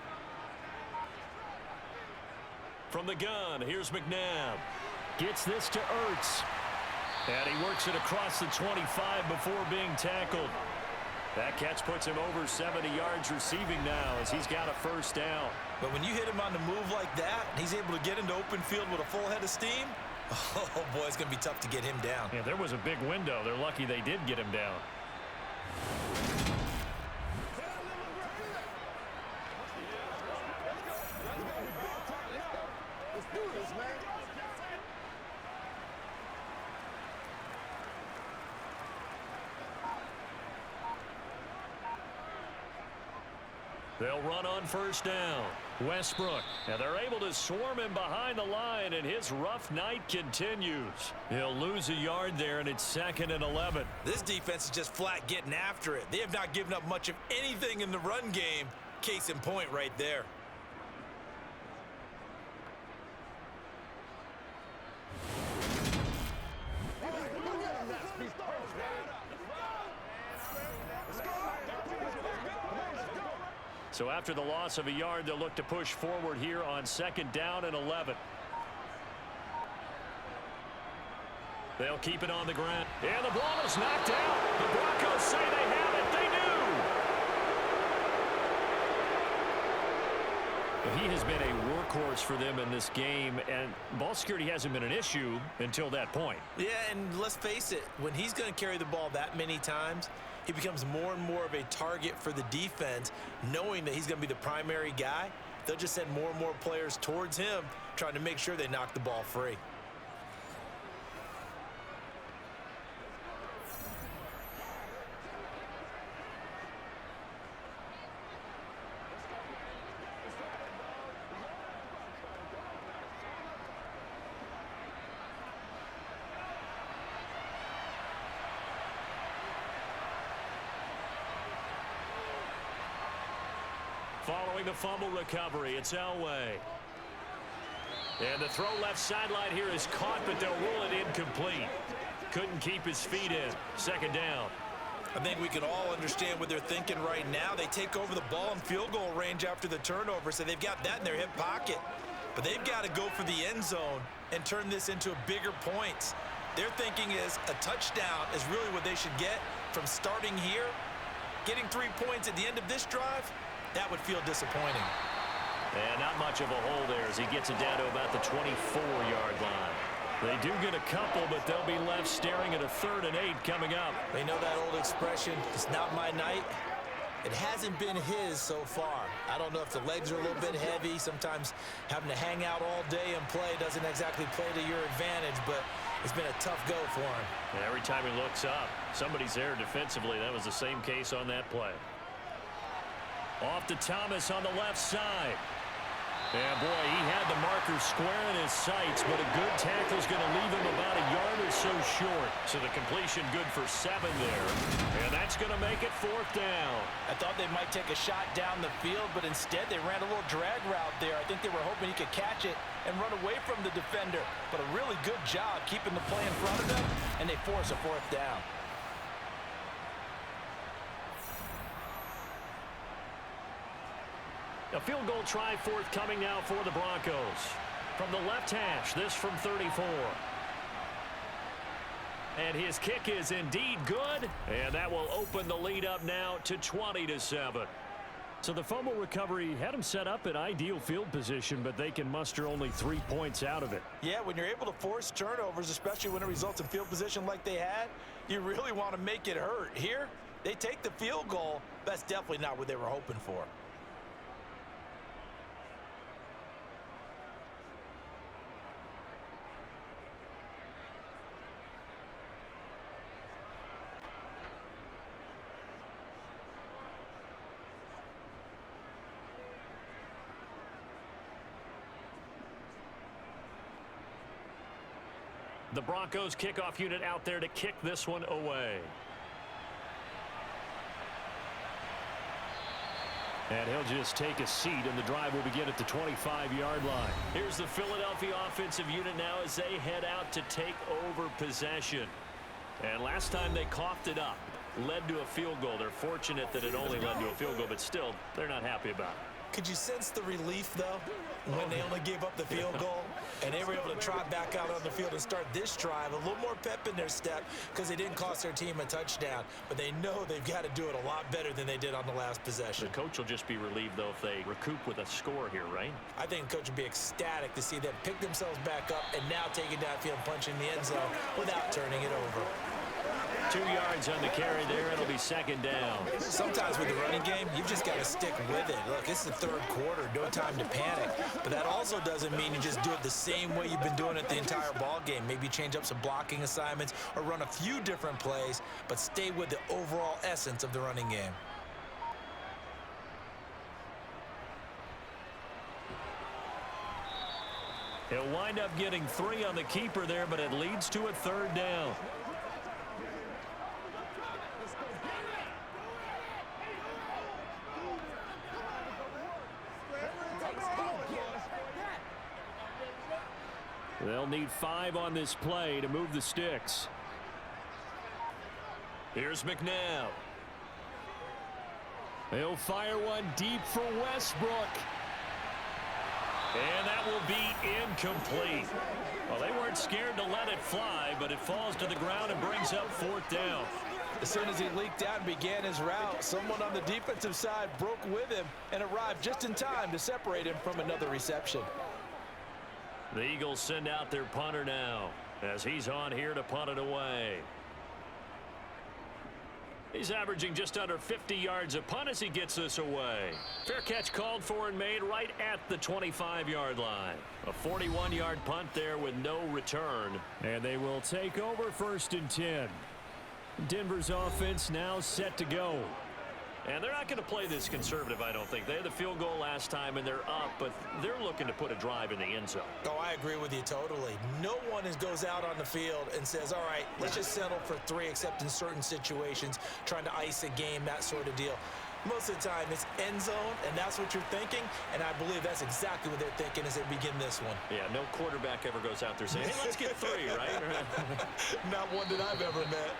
From the gun, here's McNabb. Gets this to Ertz. And he works it across the 25 before being tackled. That catch puts him over 70 yards receiving now as he's got a first down. But when you hit him on the move like that, and he's able to get into open field with a full head of steam, oh boy, it's going to be tough to get him down. Yeah, there was a big window. They're lucky they did get him down. Let's do this, man. They'll run on first down. Westbrook. And they're able to swarm him behind the line, and his rough night continues. He'll lose a yard there, and it's 2nd and 11. This defense is just flat getting after it. They have not given up much of anything in the run game. Case in point right there. So after the loss of a yard, they'll look to push forward here on 2nd down and 11. They'll keep it on the ground. And the ball is knocked out. The Broncos say they have it. They do. He has been a workhorse for them in this game, and ball security hasn't been an issue until that point. Yeah, and let's face it, when he's going to carry the ball that many times, he becomes more and more of a target for the defense, knowing that he's going to be the primary guy. They'll just send more and more players towards him, trying to make sure they knock the ball free. Following the fumble recovery, it's Elway. And the throw left sideline here is caught, but they'll rule it incomplete. Couldn't keep his feet in. 2nd down. I think we can all understand what they're thinking right now. They take over the ball in field goal range after the turnover, so they've got that in their hip pocket. But they've got to go for the end zone and turn this into bigger points. Their thinking is a touchdown is really what they should get from starting here. Getting 3 points at the end of this drive, that would feel disappointing. And not much of a hole there as he gets it down to about the 24-yard line. They do get a couple, but they'll be left staring at a 3rd and 8 coming up. They know that old expression, it's not my night. It hasn't been his so far. I don't know if the legs are a little bit heavy. Sometimes having to hang out all day and play doesn't exactly play to your advantage, but it's been a tough go for him. And every time he looks up, somebody's there defensively. That was the same case on that play. Off to Thomas on the left side. Yeah, boy, he had the marker square in his sights, but a good tackle is going to leave him about a yard or so short. So the completion good for 7 there, and that's going to make it 4th down. I thought they might take a shot down the field, but instead they ran a little drag route there. I think they were hoping he could catch it and run away from the defender, but a really good job keeping the play in front of them, and they force a 4th down. A field goal try forthcoming now for the Broncos. From the left hash, this from 34. And his kick is indeed good, and that will open the lead up now to 20-7. So the fumble recovery had him set up in ideal field position, but they can muster only 3 points out of it. Yeah, when you're able to force turnovers, especially when it results in field position like they had, you really want to make it hurt. Here, they take the field goal. That's definitely not what they were hoping for. The Broncos kickoff unit out there to kick this one away. And he'll just take a seat, and the drive will begin at the 25-yard line. Here's the Philadelphia offensive unit now as they head out to take over possession. And last time they coughed it up, led to a field goal. They're fortunate that it only led to a field goal, but still, they're not happy about it. Could you sense the relief, though, when they only gave up the field goal and they were able to trot back out on the field and start this drive? A little more pep in their step because they didn't cost their team a touchdown, but they know they've got to do it a lot better than they did on the last possession. The coach will just be relieved, though, if they recoup with a score here, right? I think the coach would be ecstatic to see them pick themselves back up and now take it downfield, punch in the end zone without turning it over. 2 yards on the carry there. It'll be 2nd down. Sometimes with the running game, you've just got to stick with it. Look, it's the 3rd quarter. No time to panic. But that also doesn't mean you just do it the same way you've been doing it the entire ball game. Maybe change up some blocking assignments or run a few different plays, but stay with the overall essence of the running game. He'll wind up getting 3 on the keeper there, but it leads to a 3rd down. They'll need 5 on this play to move the sticks. Here's McNabb. He'll fire one deep for Westbrook. And that will be incomplete. Well, they weren't scared to let it fly, but it falls to the ground and brings up 4th down. As soon as he leaked out and began his route, someone on the defensive side broke with him and arrived just in time to separate him from another reception. The Eagles send out their punter now as he's on here to punt it away. He's averaging just under 50 yards a punt as he gets this away. Fair catch called for and made right at the 25-yard line. A 41-yard punt there with no return. And they will take over 1st and 10. Denver's offense now set to go. And they're not going to play this conservative, I don't think. They had the field goal last time, and they're up, but they're looking to put a drive in the end zone. Oh, I agree with you totally. No one goes out on the field and says, all right, let's just settle for 3, except in certain situations, trying to ice a game, that sort of deal. Most of the time, it's end zone, and that's what you're thinking, and I believe that's exactly what they're thinking as they begin this one. Yeah, no quarterback ever goes out there saying, hey, let's get 3, right? Not one that I've ever met.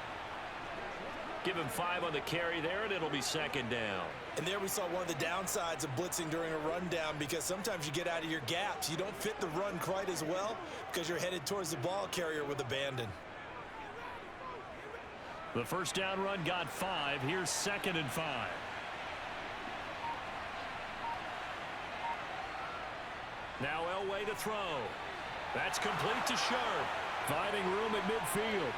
Give him 5 on the carry there, and it'll be second down. And there we saw one of the downsides of blitzing during a rundown, because sometimes you get out of your gaps. You don't fit the run quite as well because you're headed towards the ball carrier with abandon. The first down run got 5. Here's 2nd and 5. Now Elway to throw. That's complete to Sharp. Finding room at midfield.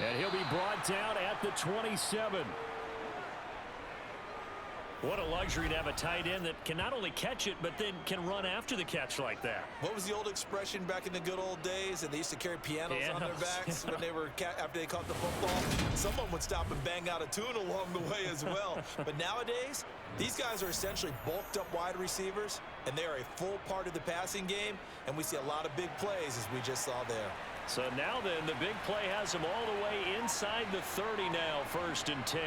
And he'll be brought down at the 27. What a luxury to have a tight end that can not only catch it, but then can run after the catch like that. What was the old expression back in the good old days? And they used to carry pianos on their backs when they were after they caught the football. Someone would stop and bang out a tune along the way as well. But nowadays, these guys are essentially bulked up wide receivers, and they are a full part of the passing game. And we see a lot of big plays, as we just saw there. So now then, the big play has him all the way inside the 30 now, 1st and 10.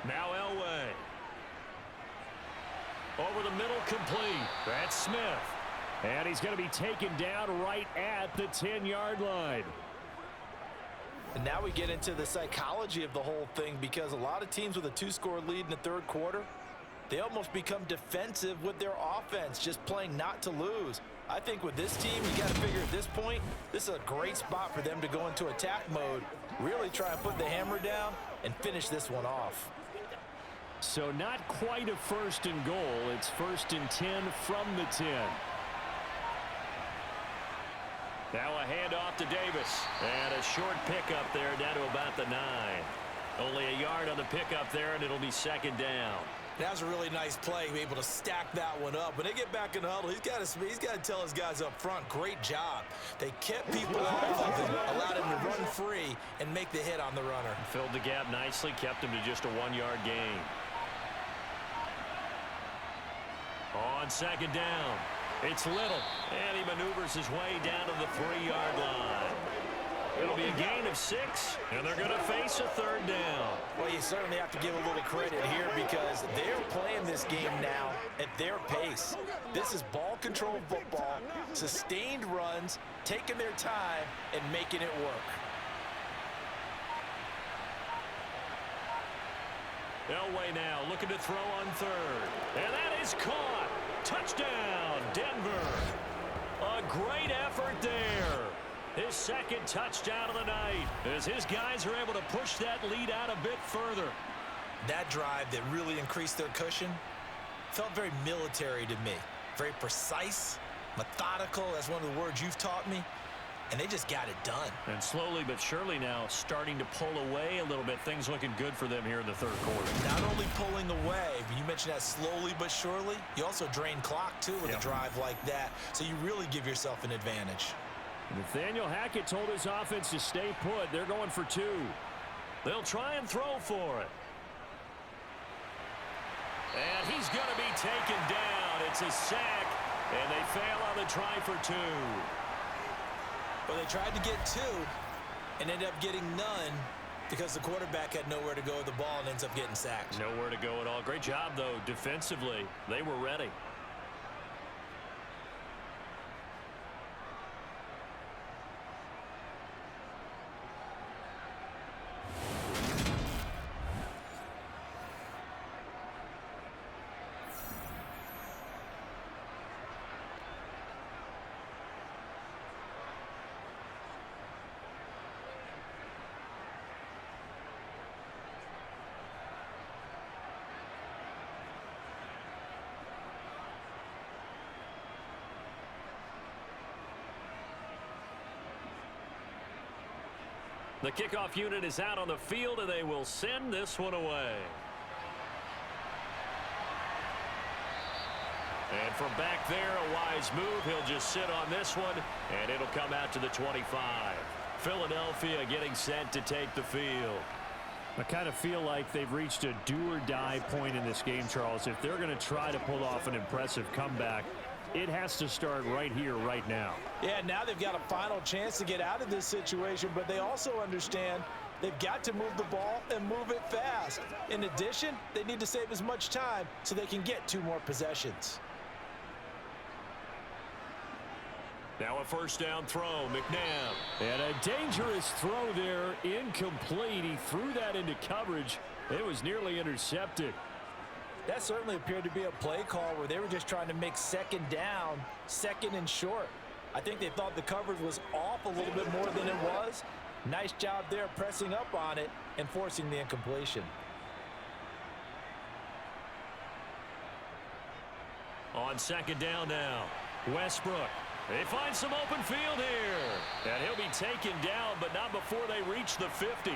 Now Elway. Over the middle, complete. That's Smith. And he's going to be taken down right at the 10-yard line. And now we get into the psychology of the whole thing, because a lot of teams with a 2-score lead in the third quarter, they almost become defensive with their offense, just playing not to lose. I think with this team, you got to figure at this point, this is a great spot for them to go into attack mode, really try and put the hammer down and finish this one off. So not quite a 1st and goal. It's 1st and 10 from the 10. Now a handoff to Davis. And a short pickup there down to about the 9. Only a yard on the pickup there, and it'll be 2nd down. That was a really nice play, be able to stack that one up. When they get back in the huddle, he's got to tell his guys up front, great job. They kept people off of him, allowed him to run free and make the hit on the runner. Filled the gap nicely, kept him to just a 1-yard gain. On 2nd down, it's Little, and he maneuvers his way down to the 3-yard line. It'll be a gain of 6, and they're going to face a 3rd down. Well, you certainly have to give a little credit here, because they're playing this game now at their pace. This is ball control football, sustained runs, taking their time, and making it work. Elway now looking to throw on 3rd. And that is caught. Touchdown, Denver. A great effort there. His 2nd touchdown of the night, as his guys are able to push that lead out a bit further. That drive that really increased their cushion felt very military to me. Very precise, methodical. That's one of the words you've taught me. And they just got it done. And slowly but surely now starting to pull away a little bit. Things looking good for them here in the 3rd quarter. Not only pulling away, but you mentioned that slowly but surely. You also drain clock, too, with a drive like that. So you really give yourself an advantage. Nathaniel Hackett told his offense to stay put. They're going for 2. They'll try and throw for it. And he's going to be taken down. It's a sack, and they fail on the try for 2. Well, they tried to get 2 and ended up getting none because the quarterback had nowhere to go with the ball and ends up getting sacked. Nowhere to go at all. Great job, though, defensively. They were ready. The kickoff unit is out on the field, and they will send this one away. And from back there, a wise move. He'll just sit on this one, and it'll come out to the 25. Philadelphia getting set to take the field. I kind of feel like they've reached a do-or-die point in this game, Charles. If they're going to try to pull off an impressive comeback, it has to start right here, right now. Yeah, now they've got a final chance to get out of this situation, but they also understand they've got to move the ball and move it fast. In addition, they need to save as much time so they can get 2 more possessions. Now a first down throw, McNabb. And a dangerous throw there, incomplete. He threw that into coverage. It was nearly intercepted. That certainly appeared to be a play call where they were just trying to make second down, second and short. I think they thought the coverage was off a little bit more than it was. Nice job there pressing up on it and forcing the incompletion. On second down now, Westbrook. They find some open field here. And he'll be taken down, but not before they reach the 50.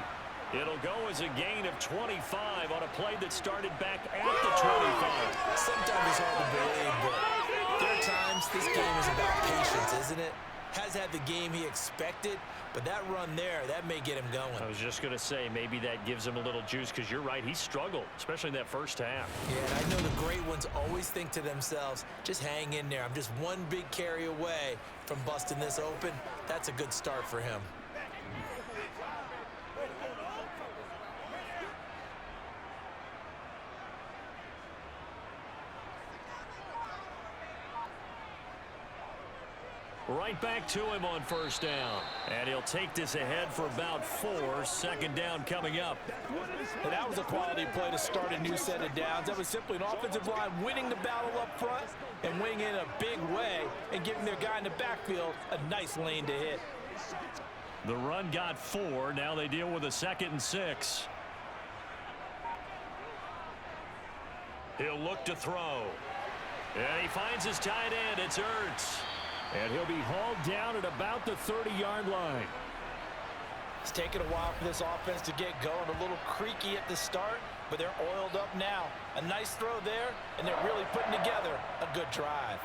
It'll go as a gain of 25 on a play that started back at the 25. Sometimes it's hard to believe, but there are times this game is about patience, isn't it? Has had the game he expected, but that run there, that may get him going. I was just going to say, maybe that gives him a little juice, because you're right, he struggled, especially in that first half. Yeah, and I know the great ones always think to themselves, just hang in there. I'm just one big carry away from busting this open. That's a good start for him. Right back to him on first down. And he'll take this ahead for about 4. Second down coming up. And that was a quality play to start a new set of downs. That was simply an offensive line winning the battle up front and winning in a big way and giving their guy in the backfield a nice lane to hit. The run got 4. Now they deal with a 2nd and 6. He'll look to throw. And he finds his tight end. It's Ertz. And he'll be hauled down at about the 30-yard line. It's taken a while for this offense to get going. A little creaky at the start, but they're oiled up now. A nice throw there, and they're really putting together a good drive.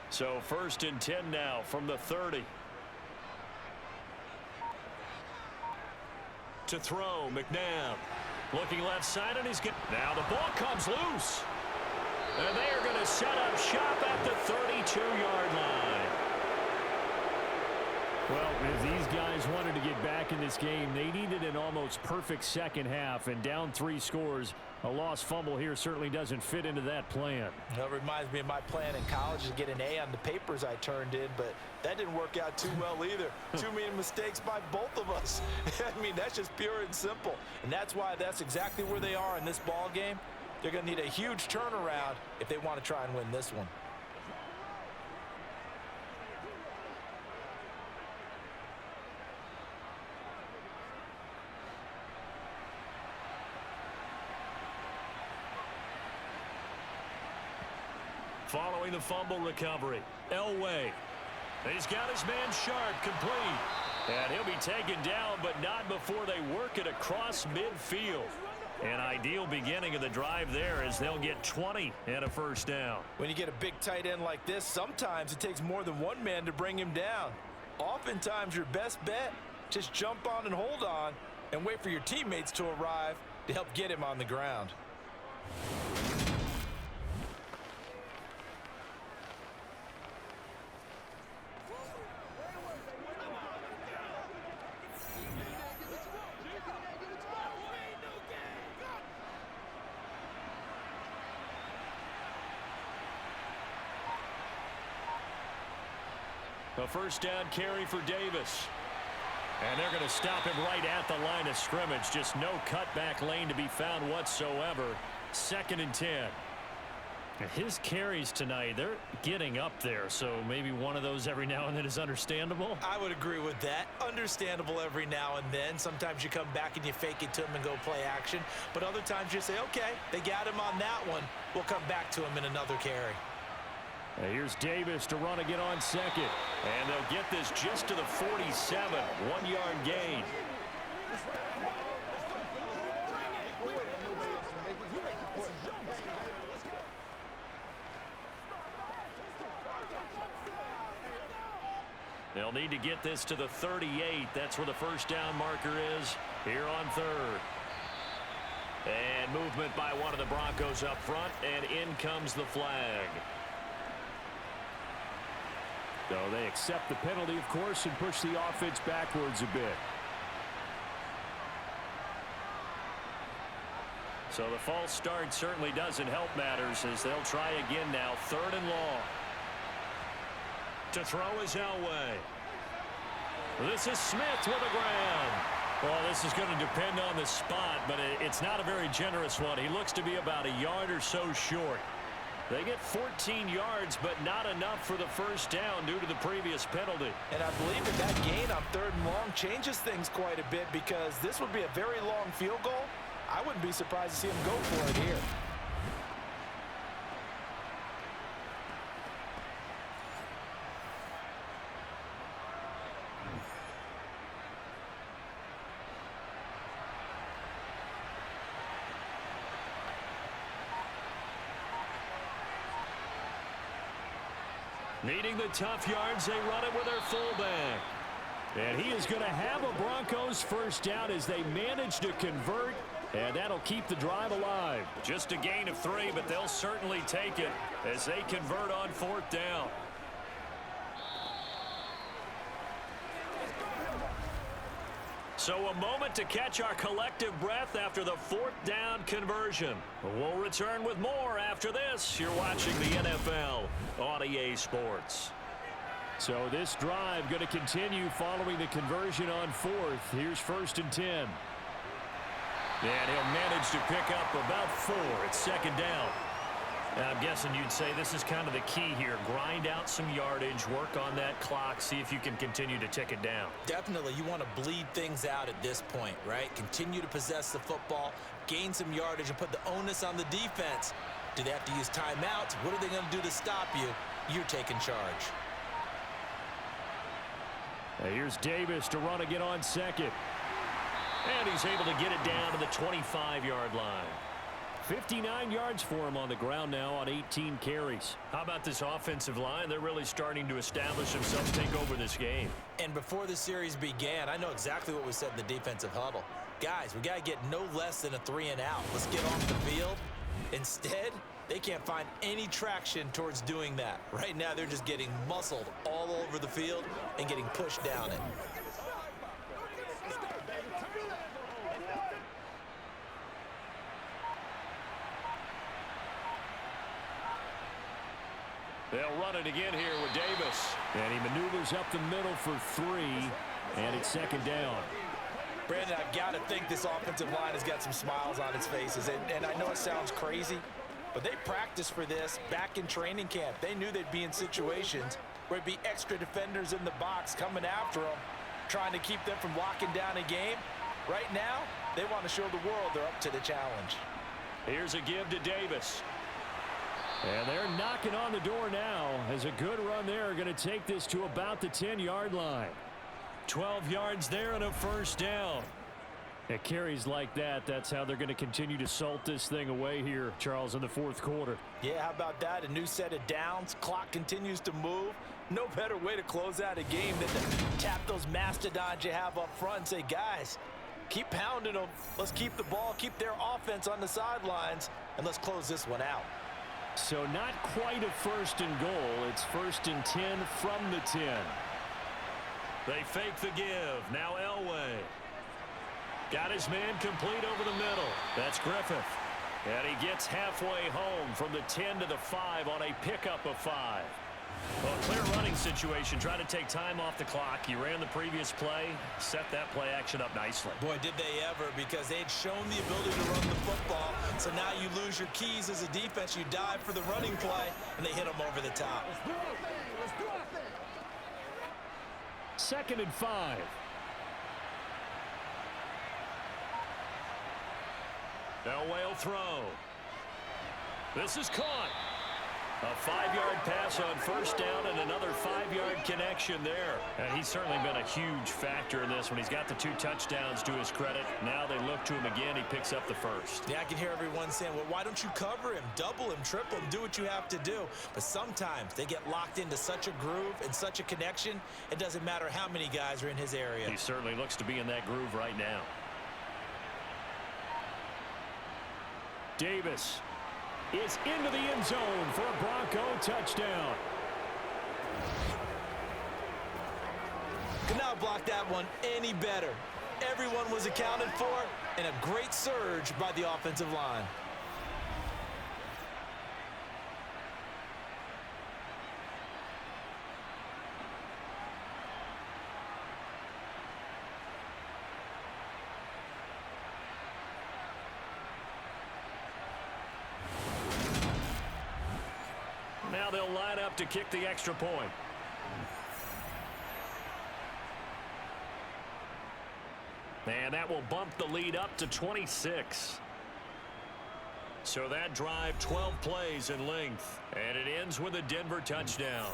So 1st and 10 now from the 30. To throw, McNabb. Looking left side, and he's good. Now the ball comes loose. And they are going to set up shop at the 32-yard line. Well, if these guys wanted to get back in this game, they needed an almost perfect second half, and down 3 scores. A lost fumble here certainly doesn't fit into that plan. That reminds me of my plan in college to get an A on the papers I turned in, but that didn't work out too well either. Too many mistakes by both of us. I mean, that's just pure and simple. And that's why that's exactly where they are in this ball game. They're going to need a huge turnaround if they want to try and win this one. Following the fumble recovery, Elway. He's got his man Sharp complete. And he'll be taken down, but not before they work it across midfield. An ideal beginning of the drive there as they'll get 20 and a first down. When you get a big tight end like this, sometimes it takes more than one man to bring him down. Oftentimes your best bet, just jump on and hold on and wait for your teammates to arrive to help get him on the ground. A first down carry for Davis. And they're going to stop him right at the line of scrimmage. Just no cutback lane to be found whatsoever. 2nd and 10. His carries tonight, they're getting up there. So maybe one of those every now and then is understandable. I would agree with that. Understandable every now and then. Sometimes you come back and you fake it to him and go play action. But other times you say, okay, they got him on that one. We'll come back to him in another carry. And here's Davis to run again on 2nd. And they'll get this just to the 47. 1-yard gain. They'll need to get this to the 38. That's where the first down marker is here on 3rd. And movement by one of the Broncos up front, and in comes the flag. So they accept the penalty, of course, and push the offense backwards a bit. So the false start certainly doesn't help matters as they'll try again now. 3rd and long. To throw is Elway. This is Smith with a grab. Well, this is going to depend on the spot, but it's not a very generous one. He looks to be about a yard or so short. They get 14 yards, but not enough for the first down due to the previous penalty. And I believe that gain on 3rd and long changes things quite a bit because this would be a very long field goal. I wouldn't be surprised to see him go for it here. Needing the tough yards, they run it with their fullback. And he is going to have a Broncos first down as they manage to convert, and that'll keep the drive alive. Just a gain of 3, but they'll certainly take it as they convert on 4th down. So a moment to catch our collective breath after the 4th down conversion. We'll return with more after this. You're watching the NFL on EA Sports. So this drive going to continue following the conversion on 4th. Here's 1st and 10. And he'll manage to pick up about 4 at 2nd down. Now, I'm guessing you'd say this is kind of the key here. Grind out some yardage, work on that clock, see if you can continue to tick it down. Definitely, you want to bleed things out at this point, right? Continue to possess the football, gain some yardage, and put the onus on the defense. Do they have to use timeouts? What are they going to do to stop you? You're taking charge. Here's Davis to run again on 2nd. And he's able to get it down to the 25-yard line. 59 yards for him on the ground now on 18 carries. How about this offensive line? They're really starting to establish themselves, take over this game. And before the series began, I know exactly what we said in the defensive huddle. Guys, we got to get no less than a 3 and out. Let's get off the field. Instead, they can't find any traction towards doing that. Right now, they're just getting muscled all over the field and getting pushed down it. They'll run it again here with Davis. And he maneuvers up the middle for 3, and it's 2nd down. Brandon, I've got to think this offensive line has got some smiles on its faces. And I know it sounds crazy, but they practiced for this back in training camp. They knew they'd be in situations where it'd be extra defenders in the box coming after them, trying to keep them from locking down a game. Right now, they want to show the world they're up to the challenge. Here's a give to Davis. And they're knocking on the door now as a good run there going to take this to about the 10-yard line. 12 yards there and a first down. It carries like that. That's how they're going to continue to salt this thing away here, Charles, in the 4th quarter. Yeah, how about that? A new set of downs. Clock continues to move. No better way to close out a game than to tap those mastodons you have up front and say, guys, keep pounding them. Let's keep the ball, keep their offense on the sidelines, and let's close this one out. So not quite a 1st and goal. It's 1st and 10 from the 10. They fake the give. Now Elway. Got his man complete over the middle. That's Griffith. And he gets halfway home from the 10 to the 5 on a pickup of 5. Well, clear running situation. Trying to take time off the clock. He ran the previous play, set that play action up nicely. Boy, did they ever, because they had shown the ability to run the football. So now you lose your keys as a defense. You dive for the running play, and they hit them over the top. Let's do our thing. Let's do our thing. 2nd and 5. Elway will throw. This is caught. A 5-yard pass on first down and another 5-yard connection there. And he's certainly been a huge factor in this when he's got the 2 touchdowns to his credit. Now they look to him again. He picks up the first. Yeah, I can hear everyone saying, well, why don't you cover him? Double him, triple him, do what you have to do. But sometimes they get locked into such a groove and such a connection, it doesn't matter how many guys are in his area. He certainly looks to be in that groove right now. Davis is into the end zone for a Bronco touchdown. have blocked that one any better. Everyone was accounted for, and a great surge by the offensive line. Now they'll line up to kick the extra point. And that will bump the lead up to 26. So that drive, 12 plays in length. And it ends with a Denver touchdown.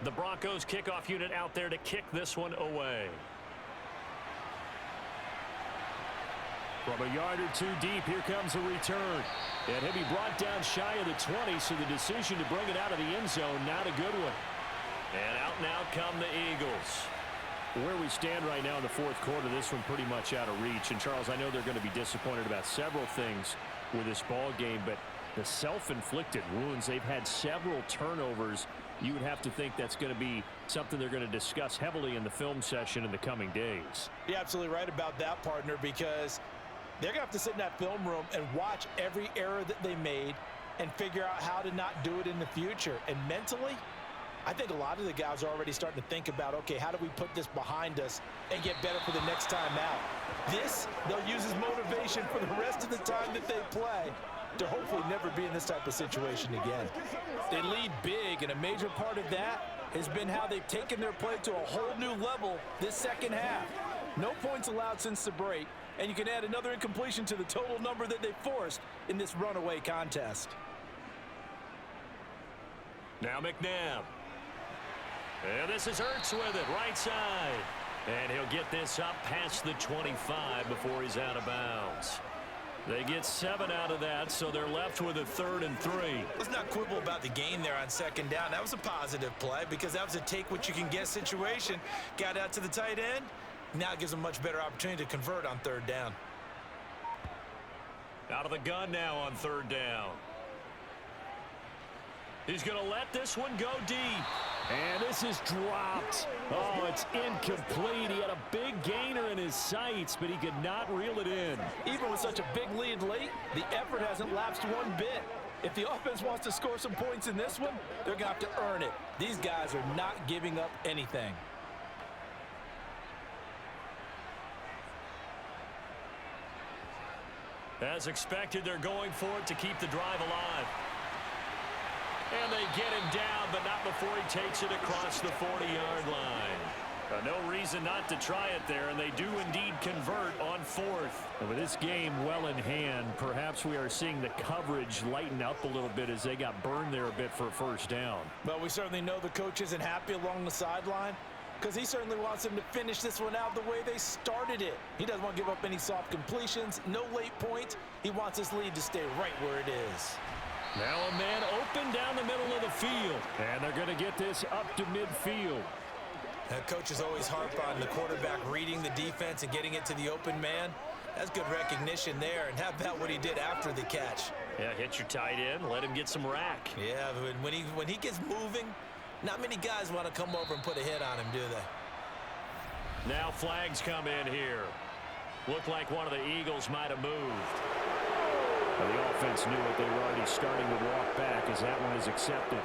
The Broncos kickoff unit out there to kick this one away. From a yard or two deep, here comes a return. And he'll be brought down shy of the 20, so the decision to bring it out of the end zone, not a good one. And out now come the Eagles. Where we stand right now in the fourth quarter, this one pretty much out of reach. And, Charles, I know they're going to be disappointed about several things with this ball game, but the self-inflicted wounds, they've had several turnovers. You would have to think that's going to be something they're going to discuss heavily in the film session in the coming days. You're absolutely right about that, partner, because they're going to have to sit in that film room and watch every error that they made and figure out how to not do it in the future. And mentally, I think a lot of the guys are already starting to think about, okay, how do we put this behind us and get better for the next time out? This, they'll use as motivation for the rest of the time that they play to hopefully never be in this type of situation again. They lead big, and a major part of that has been how they've taken their play to a whole new level this second half. No points allowed since the break, and you can add another incompletion to the total number that they forced in this runaway contest. Now McNabb. And this is Ertz with it, right side. And he'll get this up past the 25 before he's out of bounds. They get 7 out of that, so they're left with a 3rd and 3. Let's not quibble about the gain there on second down. That was a positive play because that was a take-what-you-can-get situation. Got out to the tight end. Now it gives them a much better opportunity to convert on 3rd down. Out of the gun now on 3rd down. He's going to let this one go deep. And this is dropped. Oh, it's incomplete. He had a big gainer in his sights, but he could not reel it in. Even with such a big lead late, the effort hasn't lapsed one bit. If the offense wants to score some points in this one, they're going to have to earn it. These guys are not giving up anything. As expected, they're going for it to keep the drive alive. And they get him down, but not before he takes it across the 40-yard line. No reason not to try it there, and they do indeed convert on 4th. And with this game well in hand, perhaps we are seeing the coverage lighten up a little bit as they got burned there a bit for a 1st down. Well, we certainly know the coach isn't happy along the sideline because he certainly wants them to finish this one out the way they started it. He doesn't want to give up any soft completions, no late points. He wants his lead to stay right where it is. Now a man open down the middle of the field, and they're going to get this up to midfield. Coaches always harp on the quarterback reading the defense and getting it to the open man. That's good recognition there. And how about what he did after the catch? Yeah, hit your tight end, let him get some rack. Yeah, when he gets moving, not many guys want to come over and put a hit on him, do they? Now flags come in here. Looked like one of the Eagles might have moved. Well, the offense knew it. They were already starting to walk back as that one is accepted.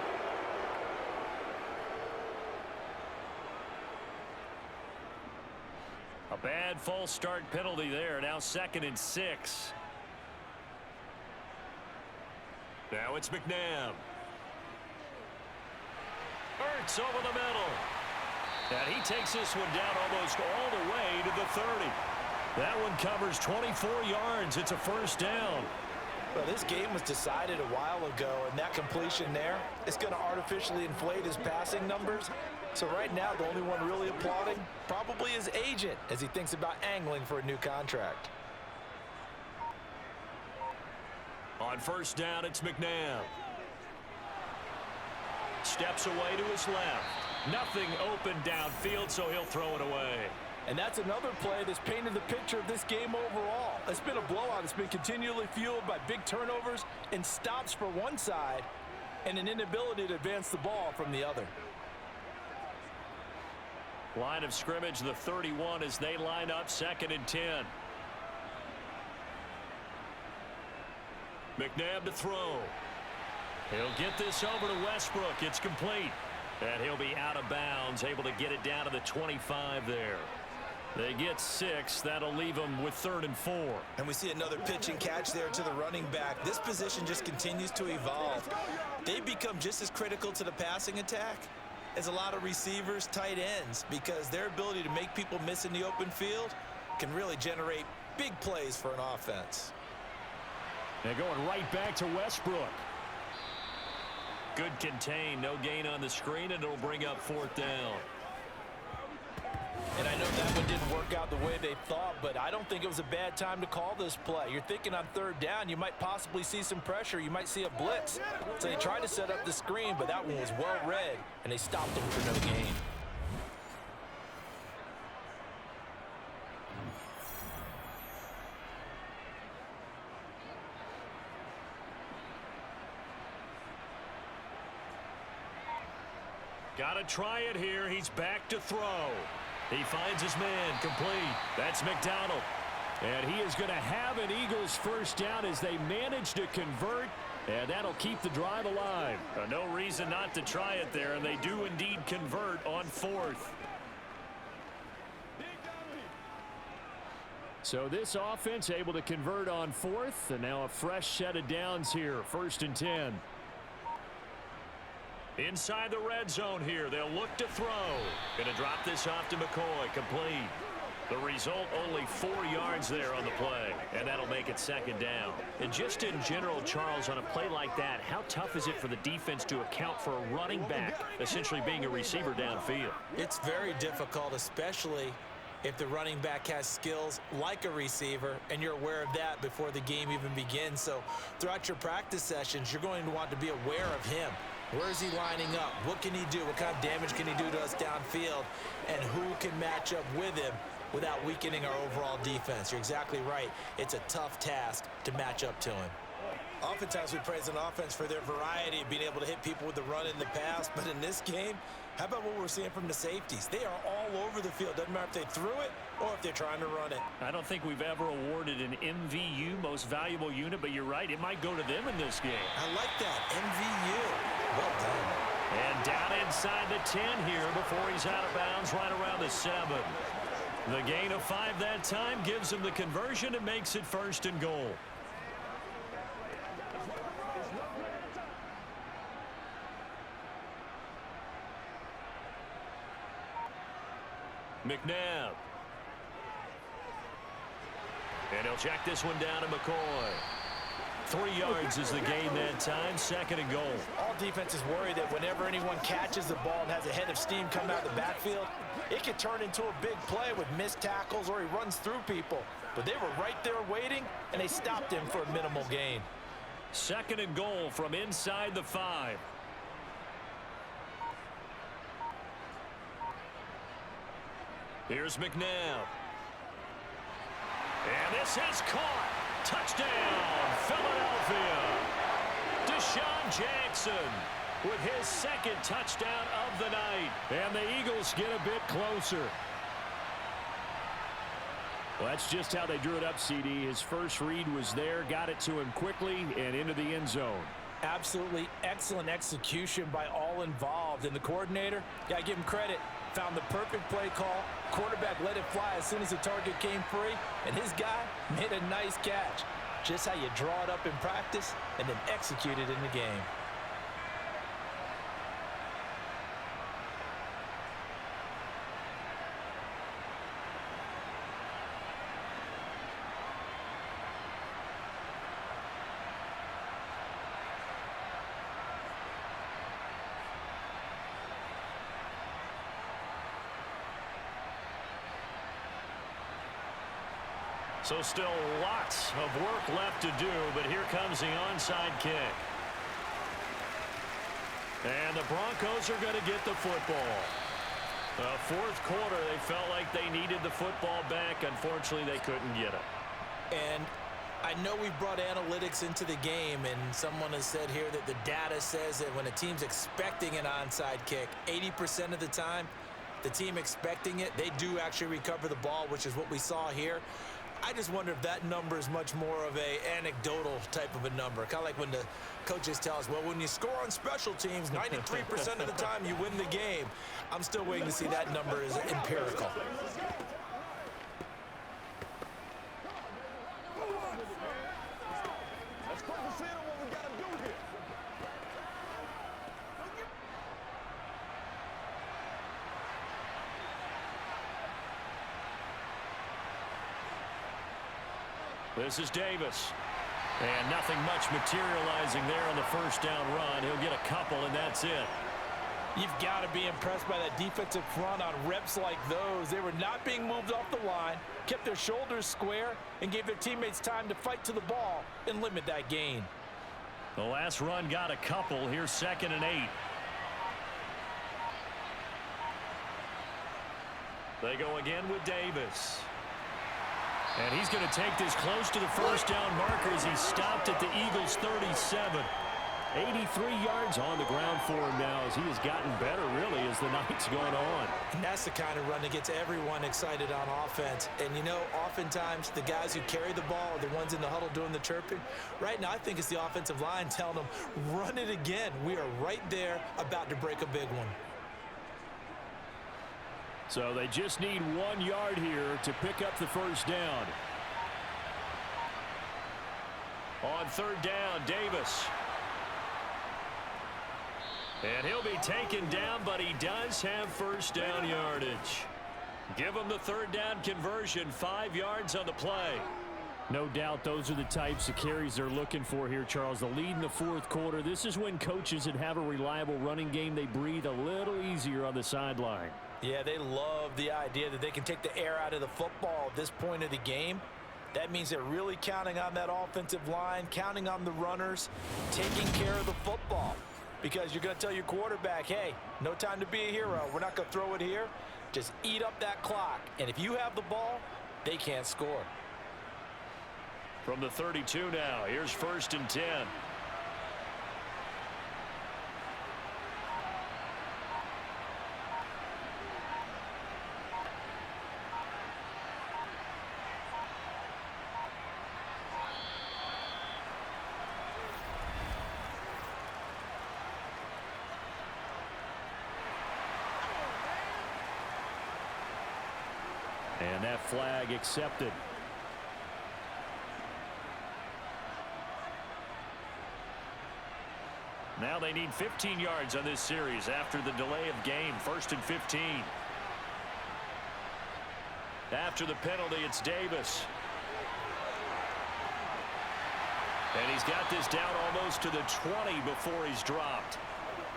A bad false start penalty there. Now 2nd and 6. Now it's McNabb. Ertz over the middle. And he takes this one down almost all the way to the 30. That one covers 24 yards. It's a 1st down. Well, this game was decided a while ago, and that completion there is going to artificially inflate his passing numbers. So right now, the only one really applauding probably his agent as he thinks about angling for a new contract. On first down, it's McNabb. Steps away to his left. Nothing open downfield, so he'll throw it away. And that's another play that's painted the picture of this game overall. It's been a blowout. It's been continually fueled by big turnovers and stops for one side and an inability to advance the ball from the other. Line of scrimmage, the 31 as they line up 2nd and 10. McNabb to throw. He'll get this over to Westbrook. It's complete. And he'll be out of bounds, able to get it down to the 25 there. They get 6. That'll leave them with 3rd and 4. And we see another pitch and catch there to the running back. This position just continues to evolve. They become just as critical to the passing attack as a lot of receivers, tight ends, because their ability to make people miss in the open field can really generate big plays for an offense. They're going right back to Westbrook. Good contain, no gain on the screen, and it'll bring up 4th down. And I know that one didn't work out the way they thought, but I don't think it was a bad time to call this play. You're thinking on 3rd down, you might possibly see some pressure. You might see a blitz. So they tried to set up the screen, but that one was well read, and they stopped them for no gain. Got to try it here. He's back to throw. He finds his man, complete. That's McDonald. And he is going to have an Eagles first down as they manage to convert, and that'll keep the drive alive. No reason not to try it there, and they do indeed convert on 4th. So this offense able to convert on 4th, and now a fresh set of downs here, 1st and 10. Inside the red zone here, they'll look to throw. Going to drop this off to McCoy, complete. The result, only 4 yards there on the play, and that'll make it 2nd down. And just in general, Charles, on a play like that, how tough is it for the defense to account for a running back essentially being a receiver downfield? It's very difficult, especially if the running back has skills like a receiver, and you're aware of that before the game even begins. So throughout your practice sessions, you're going to want to be aware of him. Where is he lining up? What can he do? What kind of damage can he do to us downfield? And who can match up with him without weakening our overall defense? You're exactly right. It's a tough task to match up to him. Oftentimes we praise an offense for their variety of being able to hit people with the run in the pass, but in this game, how about what we're seeing from the safeties? They are all over the field. Doesn't matter if they threw it or if they're trying to run it. I don't think we've ever awarded an MVU, most valuable unit, but you're right, it might go to them in this game. I like that, MVU. Well done. And down inside the 10 here before he's out of bounds right around the 7. The gain of 5 that time gives him the conversion and makes it 1st and goal. McNabb. And he'll check this one down to McCoy. 3 yards is the gain that time, 2nd and goal. All defenses worry that whenever anyone catches the ball and has a head of steam coming out of the backfield, it could turn into a big play with missed tackles or he runs through people. But they were right there waiting, and they stopped him for a minimal gain. 2nd and goal from inside the 5. Here's McNabb. And this is caught. Touchdown, Philadelphia. Deshaun Jackson with his 2nd touchdown of the night. And the Eagles get a bit closer. Well, that's just how they drew it up, CD. His first read was there, got it to him quickly, and into the end zone. Absolutely excellent execution by all involved. And the coordinator, got to give him credit, found the perfect play call. Quarterback let it fly as soon as the target came free, and his guy made a nice catch. Just how you draw it up in practice and then execute it in the game. So still lots of work left to do, but here comes the onside kick. And the Broncos are going to get the football. The fourth quarter, they felt like they needed the football back. Unfortunately, they couldn't get it. And I know we've brought analytics into the game, and someone has said here that the data says that when a team's expecting an onside kick, 80% of the time, the team expecting it, they do actually recover the ball, which is what we saw here. I just wonder if that number is much more of a anecdotal type of a number. Kind of like when the coaches tell us, well, when you score on special teams, 93% of the time you win the game. I'm still waiting to see that number is empirical. Let's focus in on what we got to do here. This is Davis. And nothing much materializing there on the first down run. He'll get a couple, and that's it. You've got to be impressed by that defensive front on reps like those. They were not being moved off the line, kept their shoulders square, and gave their teammates time to fight to the ball and limit that gain. The last run got a couple. Here's 2nd and 8. They go again with Davis. And he's going to take this close to the first down marker as he stopped at the Eagles' 37. 83 yards on the ground for him now as he has gotten better, really, as the night's gone on. And that's the kind of run that gets everyone excited on offense. And, you know, oftentimes the guys who carry the ball are the ones in the huddle doing the chirping. Right now, I think it's the offensive line telling them, run it again. We are right there about to break a big one. So they just need 1 yard here to pick up the first down. On 3rd down, Davis. And he'll be taken down, but he does have first down yardage. Give him the 3rd down conversion, 5 yards on the play. No doubt those are the types of carries they're looking for here, Charles. The lead in the fourth quarter. This is when coaches that have a reliable running game, they breathe a little easier on the sideline. Yeah, they love the idea that they can take the air out of the football at this point of the game. That means they're really counting on that offensive line, counting on the runners, taking care of the football. Because you're going to tell your quarterback, hey, no time to be a hero. We're not going to throw it here. Just eat up that clock. And if you have the ball, they can't score. From the 32 now, here's 1st and 10. And that flag accepted. Now they need 15 yards on this series after the delay of game. 1st and 15. After the penalty, it's Davis. And he's got this down almost to the 20 before he's dropped.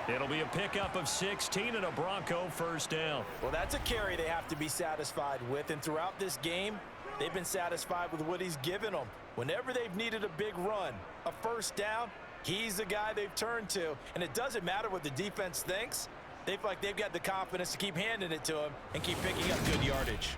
It'll be a pickup of 16 and a Bronco first down. Well, that's a carry they have to be satisfied with. And throughout this game, they've been satisfied with what he's given them. Whenever they've needed a big run, a first down, he's the guy they've turned to. And it doesn't matter what the defense thinks. They feel like they've got the confidence to keep handing it to him and keep picking up good yardage.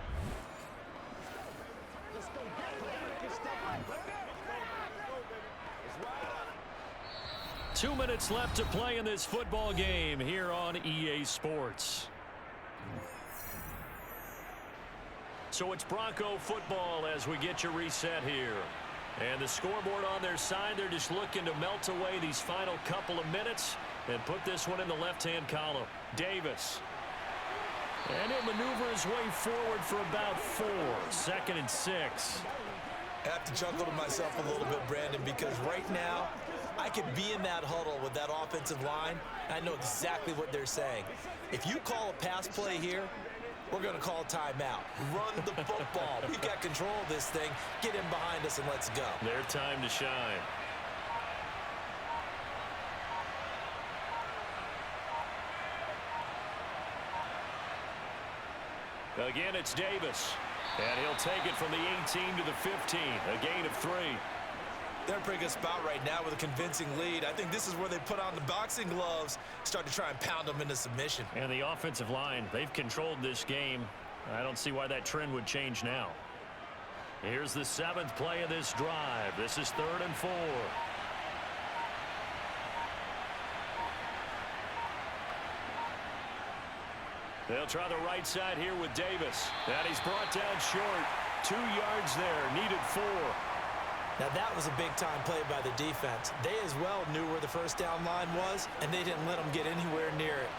2 minutes left to play in this football game here on EA Sports. So it's Bronco football as we get you reset here. And the scoreboard on their side, they're just looking to melt away these final couple of minutes and put this one in the left-hand column. Davis. And he'll maneuver his way forward for about 4. 2nd and 6. I have to chuckle to myself a little bit, Brandon, because right now I could be in that huddle with that offensive line, and I know exactly what they're saying. If you call a pass play here, we're going to call a timeout. Run the football. We've got control of this thing. Get in behind us and let's go. Their time to shine. Again, it's Davis. And he'll take it from the 18 to the 15, a gain of 3. They're in a pretty good spot right now with a convincing lead. I think this is where they put on the boxing gloves, start to try and pound them into submission. And the offensive line, they've controlled this game. I don't see why that trend would change now. Here's the 7th play of this drive. This is 3rd and 4. They'll try the right side here with Davis. And he's brought down short. 2 yards there, needed 4. Now that was a big-time play by the defense. They as well knew where the first down line was, and they didn't let them get anywhere near it.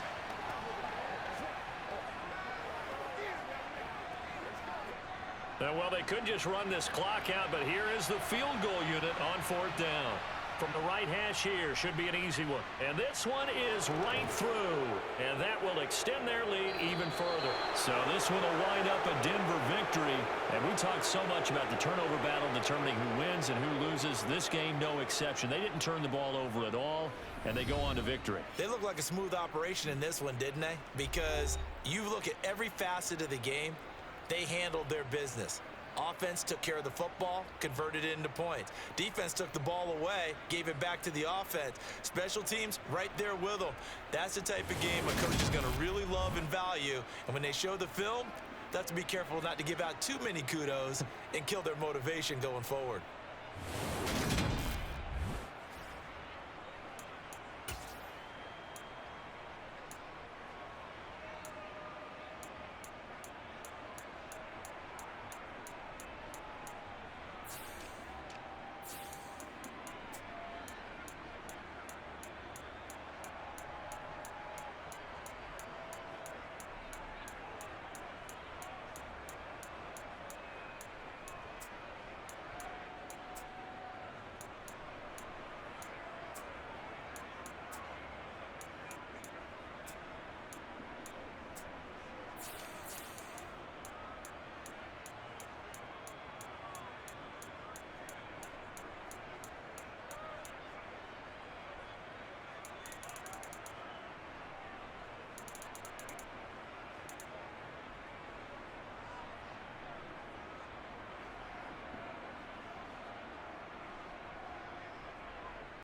Well, they could just run this clock out, but here is the field goal unit on 4th down. From the right hash here, should be an easy one. And this one is right through. And that will extend their lead even further. So this one will wind up a Denver victory. And we talked so much about the turnover battle determining who wins and who loses. This game, no exception. They didn't turn the ball over at all, and they go on to victory. They look like a smooth operation in this one, didn't they? Because you look at every facet of the game, they handled their business. Offense took care of the football, converted it into points. Defense took the ball away, gave it back to the offense. Special teams right there with them. That's the type of game a coach is going to really love and value. And when they show the film, they have to be careful not to give out too many kudos and kill their motivation going forward.